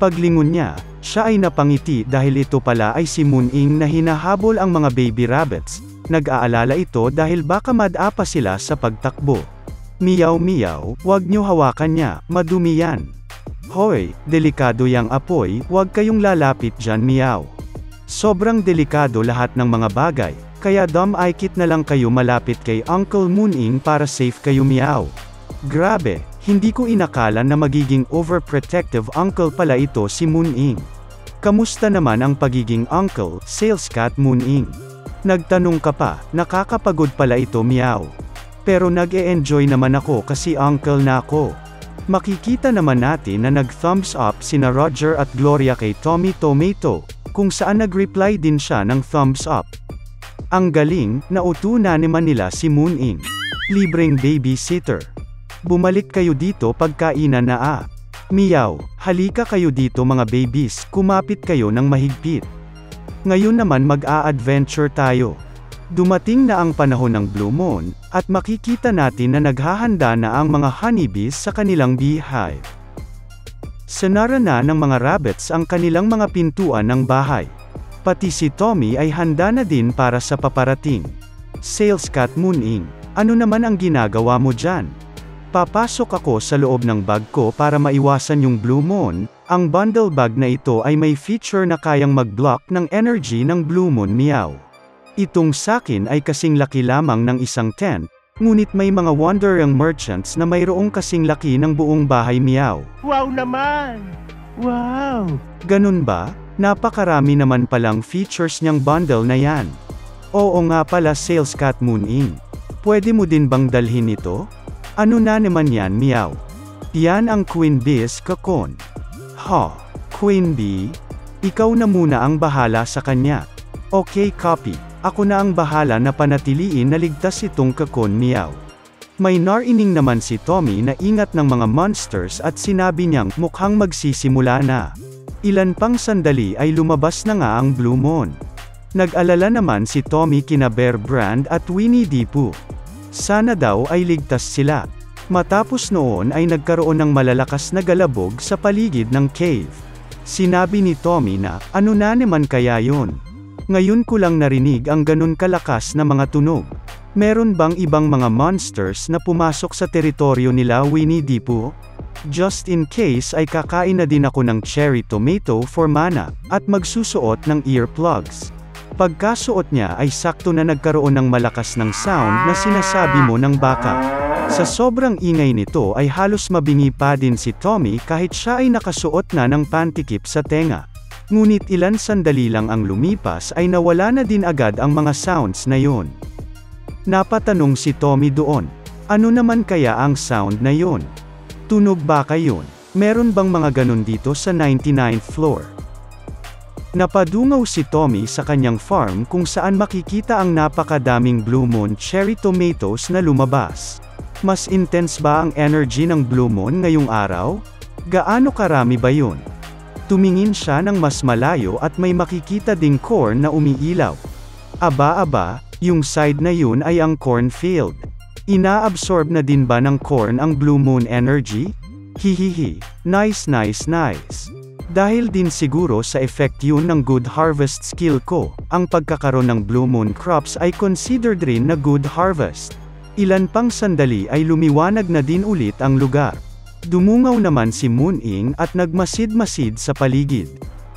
Paglingon niya, siya ay napangiti dahil ito pala ay si Mooning na hinahabol ang mga baby rabbits. Nag-aalala ito dahil baka madapa sila sa pagtakbo. Meow meow, wag nyo hawakan niya, madumi yan. Hoy, delikado yang apoy, wag kayong lalapit dyan, meow. Sobrang delikado lahat ng mga bagay, kaya dumb-ikit na lang kayo malapit kay Uncle Mooning para safe kayo, meow. Grabe, hindi ko inakala na magiging overprotective uncle pala ito si Mooning. Kamusta naman ang pagiging uncle, sales cat Mooning? Nagtanong ka pa, nakakapagod pala ito, meow. Pero nag-e-enjoy naman ako kasi uncle na ako. Makikita naman natin na nag-thumbs up sina Roger at Gloria kay Tommy Tomato, kung saan nag-reply din siya ng thumbs up. Ang galing, nautunan naman nila si Mooning. Libreng babysitter. Bumalik kayo dito pagkainan na Meow, halika kayo dito mga babies, kumapit kayo ng mahigpit. Ngayon naman mag-a-adventure tayo. Dumating na ang panahon ng Blue Moon, at makikita natin na naghahanda na ang mga honeybees sa kanilang beehive. Sinara na ng mga rabbits ang kanilang mga pintuan ng bahay. Pati si Tommy ay handa na din para sa paparating. Sales Cat Mooning, ano naman ang ginagawa mo dyan? Papasok ako sa loob ng bag ko para maiwasan yung Blue Moon. Ang bundle bag na ito ay may feature na kayang mag-block ng energy ng Blue Moon. Meow. Itong sakin ay kasing laki lamang ng isang tent, ngunit may mga wandering merchants na mayroong kasing laki ng buong bahay. Meow. Wow naman! Wow! Ganun ba? Napakarami naman palang features niyang bundle na yan. Oo nga pala Sales Cat Mooning. Pwede mo din bang dalhin ito? Ano na naman yan? Meow. Yan ang Queen Bee's cocoon. Queen Bee? Ikaw na muna ang bahala sa kanya. Okay copy. Ako na ang bahala na panatiliin na ligtas itong cocoon. Meow. May narinig naman si Tommy na ingat ng mga monsters at sinabi niyang mukhang magsisimula na. Ilan pang sandali ay lumabas na nga ang Blue Moon. Nag-alala naman si Tommy kina Bear Brand at Winnie the Pooh. Sana daw ay ligtas sila. Matapos noon ay nagkaroon ng malalakas na galabog sa paligid ng cave. Sinabi ni Tommy na, ano na naman kaya yun? Ngayon ko lang narinig ang ganun kalakas na mga tunog. Meron bang ibang mga monsters na pumasok sa teritoryo nila Winnie the Pooh? Just in case ay kakain na din ako ng cherry tomato for mana, at magsusuot ng earplugs. Pagkasuot niya ay sakto na nagkaroon ng malakas ng sound na sinasabi mo ng baka. Sa sobrang ingay nito ay halos mabingi pa din si Tommy kahit siya ay nakasuot na ng pantikip sa tenga. Ngunit ilan sandali lang ang lumipas ay nawala na din agad ang mga sounds na yon. Napatanong si Tommy doon. Ano naman kaya ang sound na yon? Tunog ba kayon? Meron bang mga ganun dito sa 99th floor? Napadungaw si Tommy sa kanyang farm kung saan makikita ang napakadaming Blue Moon cherry tomatoes na lumabas. Mas intense ba ang energy ng Blue Moon ngayong araw? Gaano karami ba yun? Tumingin siya ng mas malayo at may makikita ding corn na umiilaw. Aba, yung side na yun ay ang cornfield. Inaabsorb na din ba ng corn ang Blue Moon energy? Hihihi. Nice. Dahil din siguro sa effect yun ng good harvest skill ko, ang pagkakaroon ng Blue Moon crops ay considered rin na good harvest. Ilan pang sandali ay lumiwanag na din ulit ang lugar. Dumungaw naman si Mooning at nagmasid-masid sa paligid.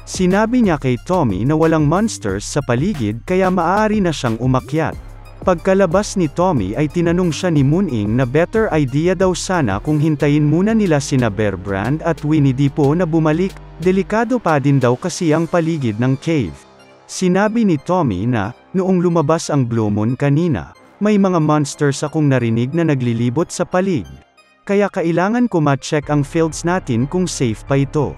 Sinabi niya kay Tommy na walang monsters sa paligid kaya maaari na siyang umakyat. Pagkalabas ni Tommy ay tinanong siya ni Mooning na better idea daw sana kung hintayin muna nila sina Bear Brand at Winnie the Pooh na bumalik, delikado pa din daw kasi ang paligid ng cave. Sinabi ni Tommy na, noong lumabas ang Blue Moon kanina, may mga monsters akong narinig na naglilibot sa palig. Kaya kailangan ko ma-check ang fields natin kung safe pa ito.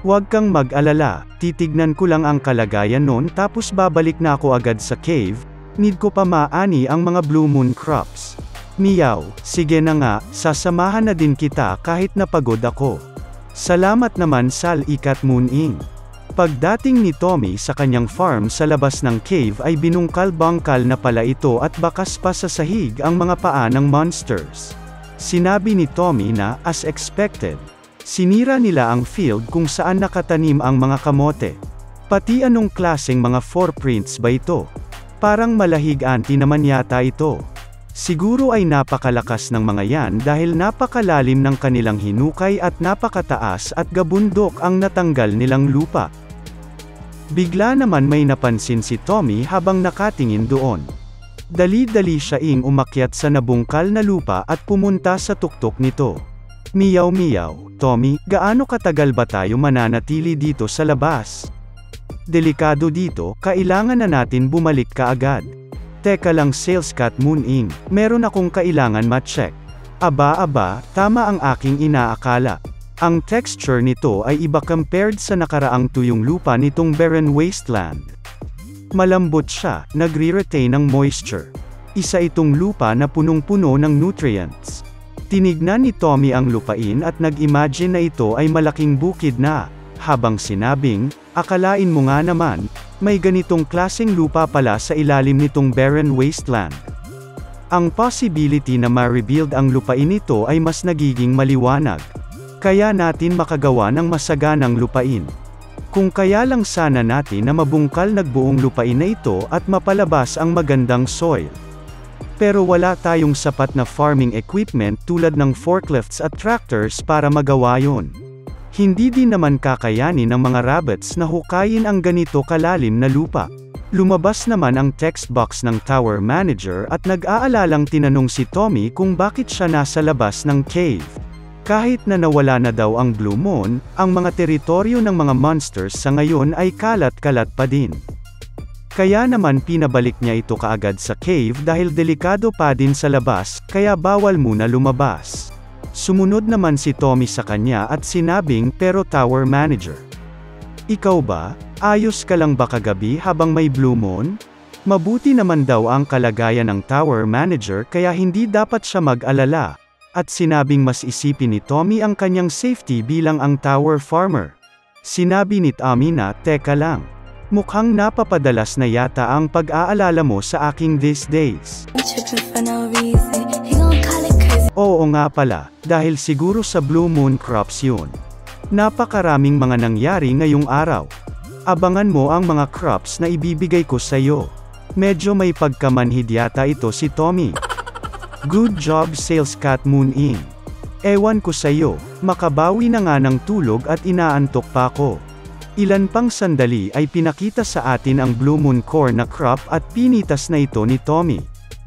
Huwag kang mag-alala, titignan ko lang ang kalagayan noon tapos babalik na ako agad sa cave. Need ko pa maani ang mga Blue Moon crops. Meow, sige na nga, sasamahan na din kita kahit napagod ako. Salamat naman Sal Cat Mooning. Pagdating ni Tommy sa kanyang farm sa labas ng cave ay binungkal-bangkal na pala ito at bakas pa sa sahig ang mga paa ng monsters. Sinabi ni Tommy na, as expected, sinira nila ang field kung saan nakatanim ang mga kamote. Pati anong klaseng mga footprints ba ito? Parang malahig anti naman yata ito. Siguro ay napakalakas ng mga yan dahil napakalalim ng kanilang hinukay at napakataas at gabundok ang natanggal nilang lupa. Bigla naman may napansin si Tommy habang nakatingin doon. Dali-dali siyang umakyat sa nabungkal na lupa at pumunta sa tuktok nito. Meow, Tommy, gaano katagal ba tayo mananatili dito sa labas? Delikado dito, kailangan na natin bumalik kaagad. Teka lang Sales Cat Mooning, meron akong kailangan ma-check. Aba, tama ang aking inaakala. Ang texture nito ay iba compared sa nakaraang tuyong lupa nitong barren wasteland. Malambot siya, nagre-retain ng moisture. Isa itong lupa na punong-puno ng nutrients. Tinignan ni Tommy ang lupain at nag-imagine na ito ay malaking bukid na, habang sinabing, akalain mo nga naman, may ganitong klaseng lupa pala sa ilalim nitong barren wasteland. Ang possibility na ma-rebuild ang lupain nito ay mas nagiging maliwanag. Kaya natin makagawa ng masaganang lupain. Kung kaya lang sana natin na mabungkal nagbuong lupain na ito at mapalabas ang magandang soil. Pero wala tayong sapat na farming equipment tulad ng forklifts at tractors para magawa yon. Hindi din naman kakayanin ng mga rabbits na hukayin ang ganito kalalim na lupa. Lumabas naman ang text box ng tower manager at nag-aalalang tinanong si Tommy kung bakit siya nasa labas ng cave. Kahit na nawala na daw ang Blue Moon, ang mga teritoryo ng mga monsters sa ngayon ay kalat-kalat pa din. Kaya naman pinabalik niya ito kaagad sa cave dahil delikado pa din sa labas, kaya bawal muna lumabas. Sumunod naman si Tommy sa kanya at sinabing, pero tower manager, ikaw ba? Ayos ka lang ba kagabi habang may Blue Moon? Mabuti naman daw ang kalagayan ng tower manager kaya hindi dapat siya mag-alala. At sinabing mas isipin ni Tommy ang kanyang safety bilang ang tower farmer. Sinabi ni Tommy na, teka lang. Mukhang napapadalas na yata ang pag-aalala mo sa aking these days. Oo nga pala, dahil siguro sa Blue Moon crops yun. Napakaraming mga nangyari ngayong araw. Abangan mo ang mga crops na ibibigay ko sa iyo. Medyo may pagkamanhid yata ito si Tommy. Good job Sales Cat Moon In. Ewan ko sa iyo, makabawi na nga ng tulog at inaantok pa ako. Ilan pang sandali ay pinakita sa atin ang Blue Moon corn na crop at pinitas na ito ni Tommy.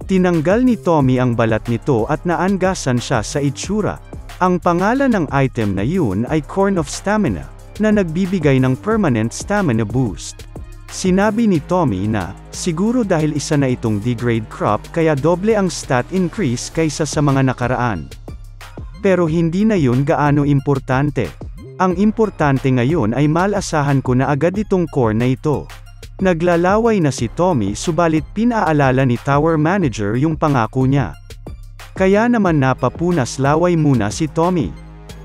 Tinanggal ni Tommy ang balat nito at naangasan siya sa itsura. Ang pangalan ng item na yun ay Corn of Stamina, na nagbibigay ng permanent stamina boost. Sinabi ni Tommy na, siguro dahil isa na itong degrade crop kaya doble ang stat increase kaysa sa mga nakaraan. Pero hindi na yun gaano importante. Ang importante ngayon ay malasahan ko na agad itong corn na ito. Naglalaway na si Tommy subalit pinaalala ni tower manager yung pangako niya. Kaya naman napapunas laway muna si Tommy.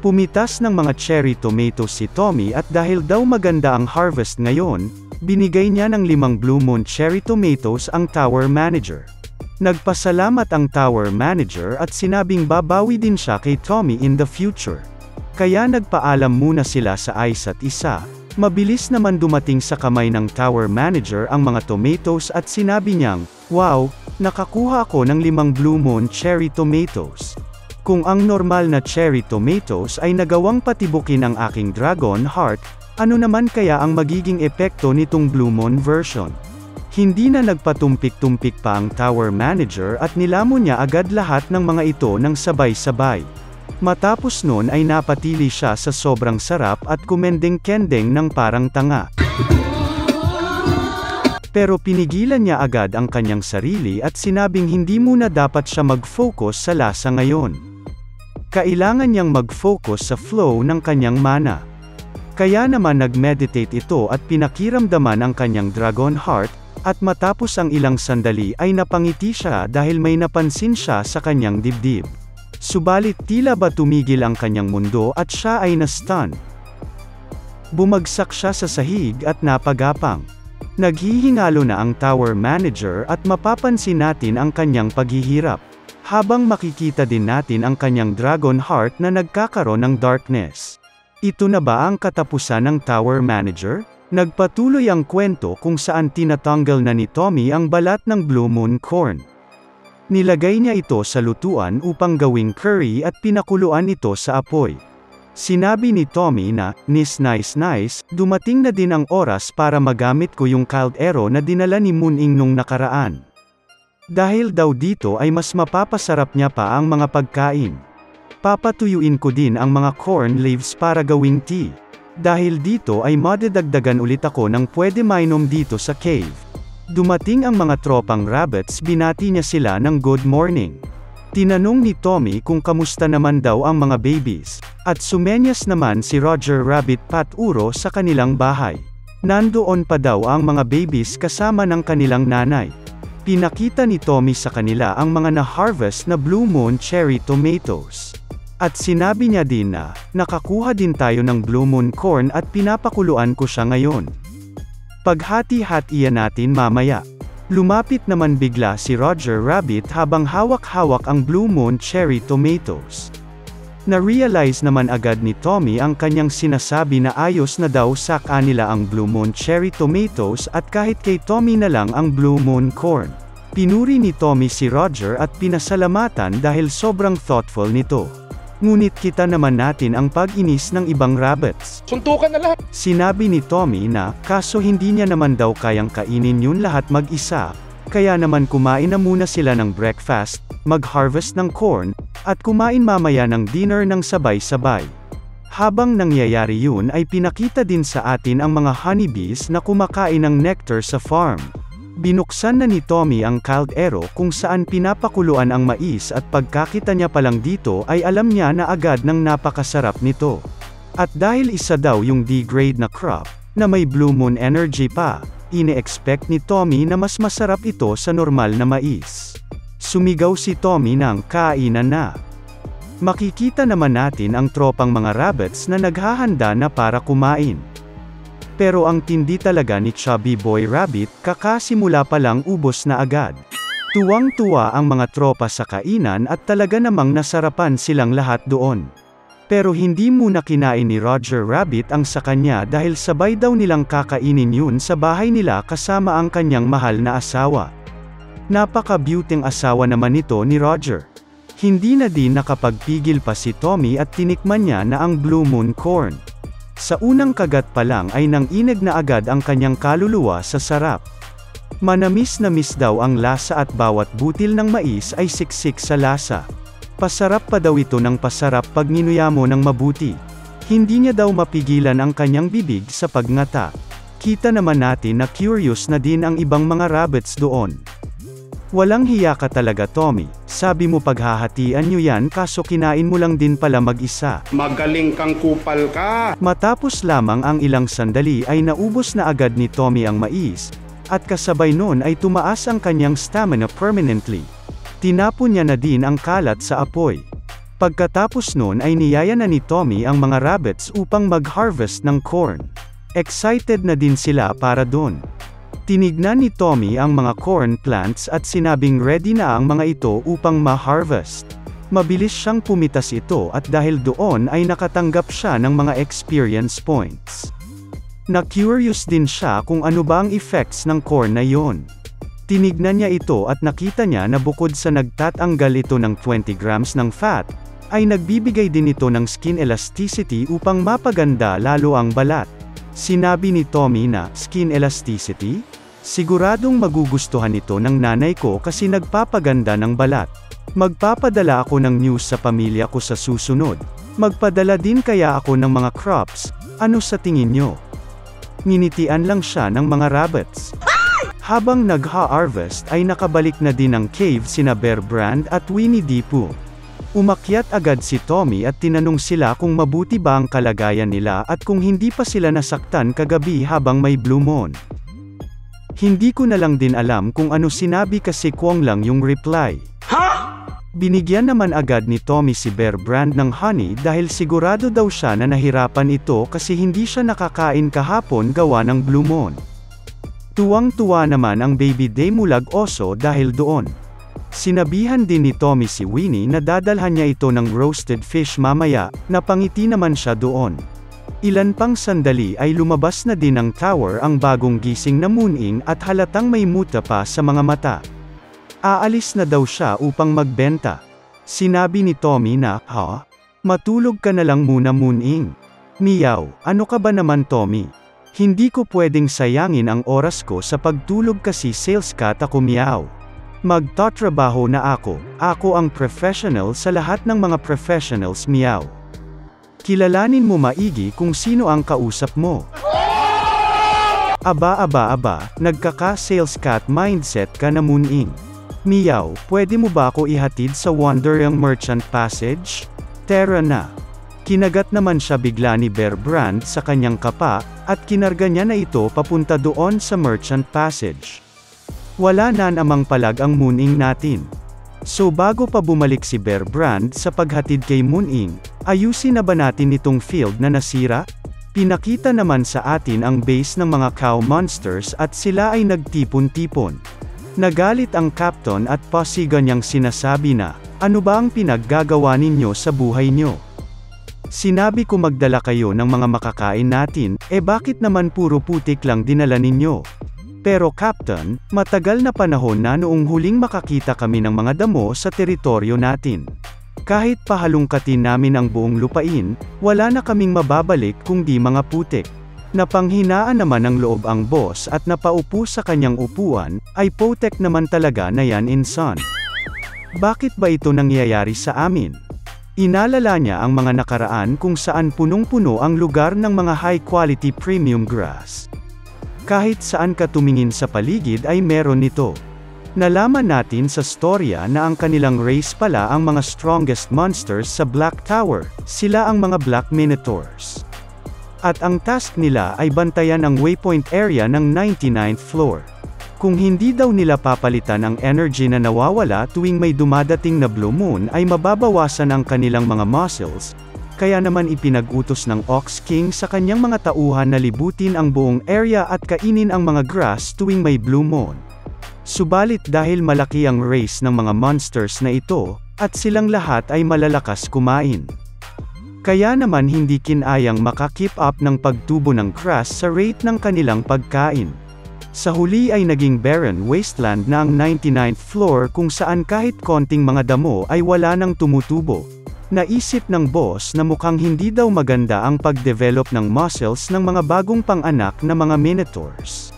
Pumitas ng mga cherry tomatoes si Tommy at dahil daw maganda ang harvest ngayon, binigay niya ng 5 Blue Moon cherry tomatoes ang tower manager. Nagpasalamat ang tower manager at sinabing babawi din siya kay Tommy in the future. Kaya nagpaalam muna sila sa isa't isa. Mabilis naman dumating sa kamay ng tower manager ang mga tomatoes at sinabi niyang, wow, nakakuha ako ng 5 Blue Moon cherry tomatoes. Kung ang normal na cherry tomatoes ay nagawang patibukin ang aking dragon heart, ano naman kaya ang magiging epekto nitong Blue Moon version? Hindi na nagpatumpik-tumpik pa ang tower manager at nilamon niya agad lahat ng mga ito ng sabay-sabay. Matapos nun ay napatili siya sa sobrang sarap at kumendeng-kendeng ng parang tanga. Pero pinigilan niya agad ang kanyang sarili at sinabing hindi muna dapat siya mag-focus sa lasa ngayon. Kailangan niyang mag-focus sa flow ng kanyang mana. Kaya naman nag-meditate ito at pinakiramdaman ang kanyang dragon heart, at matapos ang ilang sandali ay napangiti siya dahil may napansin siya sa kanyang dibdib. Subalit tila ba tumigil ang kanyang mundo at siya ay na-stun. Bumagsak siya sa sahig at napagapang. Naghihingalo na ang tower manager at mapapansin natin ang kanyang paghihirap. Habang makikita din natin ang kanyang dragon heart na nagkakaroon ng darkness. Ito na ba ang katapusan ng tower manager? Nagpatuloy ang kwento kung saan tinatanggal na ni Tommy ang balat ng Blue Moon corn. Nilagay niya ito sa lutuan upang gawing curry at pinakuluan ito sa apoy. Sinabi ni Tommy na, nice, dumating na din ang oras para magamit ko yung kaldero na dinala ni Mooning nung nakaraan. Dahil daw dito ay mas mapapasarap niya pa ang mga pagkain. Papatuyuin ko din ang mga corn leaves para gawing tea. Dahil dito ay madadagdagan ulit ako ng pwede mainom dito sa cave. Dumating ang mga tropang rabbits, binati niya sila ng good morning. Tinanong ni Tommy kung kamusta naman daw ang mga babies, at sumenyas naman si Roger Rabbit Paturo sa kanilang bahay. Nandoon pa daw ang mga babies kasama ng kanilang nanay. Pinakita ni Tommy sa kanila ang mga na-harvest na Blue Moon cherry tomatoes. At sinabi niya din na, nakakuha din tayo ng Blue Moon corn at pinapakuluan ko siya ngayon. Paghati-hatian natin mamaya. Lumapit naman bigla si Roger Rabbit habang hawak-hawak ang Blue Moon cherry tomatoes. Na-realize naman agad ni Tommy ang kanyang sinasabi na ayos na daw sa kanila ang Blue Moon cherry tomatoes at kahit kay Tommy na lang ang Blue Moon corn. Pinuri ni Tommy si Roger at pinasalamatan dahil sobrang thoughtful nito. Ngunit kita naman natin ang pag-inis ng ibang rabbits. Suntukan na lahat. Sinabi ni Tommy na, kaso hindi niya naman daw kayang kainin yun lahat mag-isa, kaya naman kumain na muna sila ng breakfast, mag-harvest ng corn, at kumain mamaya ng dinner ng sabay-sabay. Habang nangyayari yun ay pinakita din sa atin ang mga honeybees na kumakain ng nectar sa farm. Binuksan na ni Tommy ang kaldero kung saan pinapakuluan ang mais at pagkakita niya palang dito ay alam niya na agad ng napakasarap nito. At dahil isa daw yung D-grade na crop, na may Blue Moon energy pa, ine-expect ni Tommy na mas masarap ito sa normal na mais. Sumigaw si Tommy ng kainan na. Makikita naman natin ang tropang mga rabbits na naghahanda na para kumain. Pero ang tindi talaga ni Chubby Boy Rabbit, kakasimula pa lang ubos na agad. Tuwang-tuwa ang mga tropa sa kainan at talaga namang nasarapan silang lahat doon. Pero hindi muna kinain ni Roger Rabbit ang sa kanya dahil sabay daw nilang kakainin yun sa bahay nila kasama ang kanyang mahal na asawa. Napaka-beauting asawa naman ito ni Roger. Hindi na din nakapagpigil pa si Tommy at tinikman niya na ang Blue Moon corn. Sa unang kagat pa lang ay nanginig na agad ang kanyang kaluluwa sa sarap. Manamis na miss daw ang lasa at bawat butil ng mais ay siksik sa lasa. Pasarap pa daw ito ng pasarap pag ninuya mo ng mabuti. Hindi niya daw mapigilan ang kanyang bibig sa pagngata. Kita naman natin na curious na din ang ibang mga rabbits doon. Walang hiya ka talaga Tommy, sabi mo paghahatian nyo yan kaso kinain mo lang din pala mag-isa. Magaling kang kupal ka. Matapos lamang ang ilang sandali ay naubos na agad ni Tommy ang mais, at kasabay nun ay tumaas ang kanyang stamina permanently. Tinapon niya na din ang kalat sa apoy. Pagkatapos nun ay niyaya na ni Tommy ang mga rabbits upang mag-harvest ng corn. Excited na din sila para dun. Tinignan ni Tommy ang mga corn plants at sinabing ready na ang mga ito upang ma-harvest. Mabilis siyang pumitas ito at dahil doon ay nakatanggap siya ng mga experience points. Na-curious din siya kung ano ba ang effects ng corn na yon. Tinignan niya ito at nakita niya na bukod sa nagtatanggal ito ng 20 grams ng fat, ay nagbibigay din ito ng skin elasticity upang mapaganda lalo ang balat. Sinabi ni Tommy na, skin elasticity? Siguradong magugustuhan ito ng nanay ko kasi nagpapaganda ng balat. Magpapadala ako ng news sa pamilya ko sa susunod. Magpadala din kaya ako ng mga crops, ano sa tingin nyo? Nginitian lang siya ng mga rabbits. Habang nagha-harvest ay nakabalik na din ng cave sina Bear Brand at Winnie the Pooh. Umakyat agad si Tommy at tinanong sila kung mabuti ba ang kalagayan nila at kung hindi pa sila nasaktan kagabi habang may blue moon. Hindi ko na lang din alam kung ano sinabi kasi kwong lang yung reply. Binigyan naman agad ni Tommy si Bear Brand ng honey dahil sigurado daw siya na nahirapan ito kasi hindi siya nakakain kahapon gawa ng blue moon. Tuwang-tuwa naman ang baby Demulag Oso dahil doon. Sinabihan din ni Tommy si Winnie na dadalhan niya ito ng roasted fish mamaya, napangiti naman siya doon. Ilan pang sandali ay lumabas na din ng tower ang bagong gising na Mooning at halatang may muta pa sa mga mata. Aalis na daw siya upang magbenta. Sinabi ni Tommy na, ha? Matulog ka na lang muna Mooning. Meow, ano ka ba naman Tommy? Hindi ko pwedeng sayangin ang oras ko sa pagtulog kasi sales cat ako meow. Magtatrabaho na ako ang professional sa lahat ng mga professionals meow. Kilalanin mo maigi kung sino ang kausap mo. Aba, nagkaka-sales cat mindset ka na Mooning. Meow, pwede mo ba ako ihatid sa Wonder Young Merchant Passage? Tara na. Kinagat naman siya bigla ni Bear Brand sa kanyang kapa, at kinarga niya na ito papunta doon sa Merchant Passage. Wala na namang palag ang Moon-ing natin. So bago pa bumalik si Bear Brand sa paghatid kay Moon-ing, ayusin na ba natin itong field na nasira? Pinakita naman sa atin ang base ng mga cow monsters at sila ay nagtipon-tipon. Nagalit ang captain at pasigan niyang sinasabi na, ano ba ang pinaggagawa ninyo sa buhay nyo? Sinabi ko magdala kayo ng mga makakain natin, bakit naman puro putik lang dinala ninyo? Pero Captain, matagal na panahon na noong huling makakita kami ng mga damo sa teritoryo natin. Kahit pahalungkatin namin ang buong lupain, wala na kaming mababalik kung di mga putik. Napanghinaan naman ng loob ang boss at napaupo sa kanyang upuan, ay putek naman talaga na yan insan. Bakit ba ito nangyayari sa amin? Inalala niya ang mga nakaraan kung saan punong-puno ang lugar ng mga high-quality premium grass. Kahit saan ka tumingin sa paligid ay meron nito. Nalaman natin sa storya na ang kanilang race pala ang mga strongest monsters sa Black Tower, sila ang mga Black Minotaurs. At ang task nila ay bantayan ang waypoint area ng 99th floor. Kung hindi daw nila papalitan ang energy na nawawala tuwing may dumadating na blue moon ay mababawasan ang kanilang mga muscles, kaya naman ipinag-utos ng Ox King sa kanyang mga tauhan na libutin ang buong area at kainin ang mga grass tuwing may blue moon. Subalit dahil malaki ang race ng mga monsters na ito, at silang lahat ay malalakas kumain. Kaya naman hindi kinayang makakip up ng pagtubo ng grass sa rate ng kanilang pagkain. Sa huli ay naging barren wasteland na ang 99th floor kung saan kahit konting mga damo ay wala nang tumutubo. Naisip ng boss na mukhang hindi daw maganda ang pag-develop ng muscles ng mga bagong pang-anak na mga Minotaurs.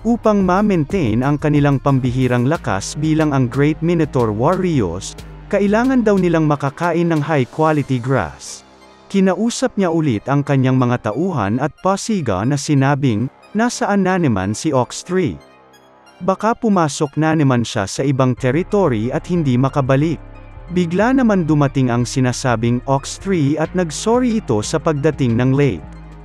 Upang ma-maintain ang kanilang pambihirang lakas bilang ang Great Minotaur Warriors, kailangan daw nilang makakain ng high-quality grass. Kinausap niya ulit ang kanyang mga tauhan at pasiga na sinabing, nasaan na naman si Ox 3? Baka pumasok na naman siya sa ibang territory at hindi makabalik. Bigla naman dumating ang sinasabing Ox 3 at nagsorry ito sa pagdating ng late.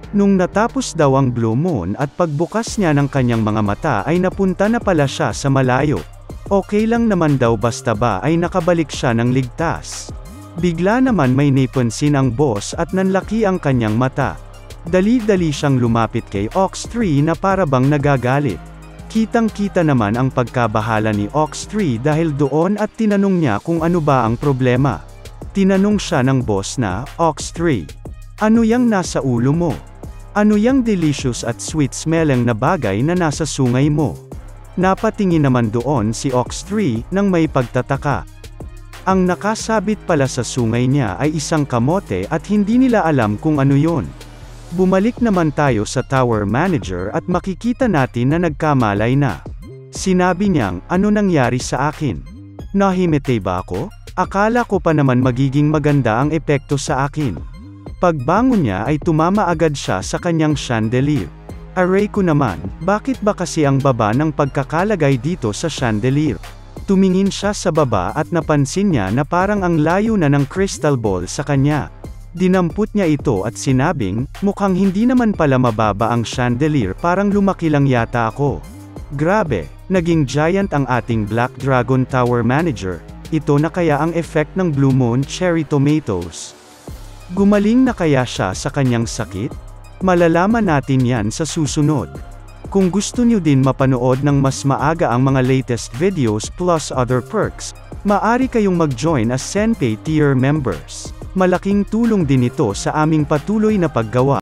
Nung natapos daw ang blue moon at pagbukas niya ng kanyang mga mata ay napunta na pala siya sa malayo. Okay lang naman daw basta ba ay nakabalik siya ng ligtas. Bigla naman may napansin ang boss at nanlaki ang kanyang mata. Dali-dali siyang lumapit kay Ox 3 na para bang nagagalit. Kitang-kita naman ang pagkabahala ni Ox 3 dahil doon at tinanong niya kung ano ba ang problema. Tinanong siya ng boss na, Ox 3, ano yang nasa ulo mo? Ano yang delicious at sweet-smelling na bagay na nasa sungay mo? Napatingin naman doon si Ox 3 nang may pagtataka. Ang nakasabit pala sa sungay niya ay isang kamote at hindi nila alam kung ano yon. Bumalik naman tayo sa tower manager at makikita natin na nagkamalay na. Sinabi niyang, ano nangyari sa akin? Nahimete ba ako? Akala ko pa naman magiging maganda ang epekto sa akin. Pagbangon niya ay tumama agad siya sa kanyang chandelier. Aray ko naman, bakit ba kasi ang baba ng pagkakalagay dito sa chandelier? Tumingin siya sa baba at napansin niya na parang ang layo na ng crystal ball sa kanya. Dinampot niya ito at sinabing, mukhang hindi naman pala mababa ang chandelier, parang lumaki lang yata ako. Grabe, naging giant ang ating Black Dragon Tower Manager, ito na kaya ang effect ng Blue Moon Cherry Tomatoes. Gumaling na kaya siya sa kanyang sakit? Malalaman natin yan sa susunod. Kung gusto niyo din mapanood ng mas maaga ang mga latest videos plus other perks, maaari kayong mag-join as Senpay tier members. Malaking tulong din ito sa aming patuloy na paggawa.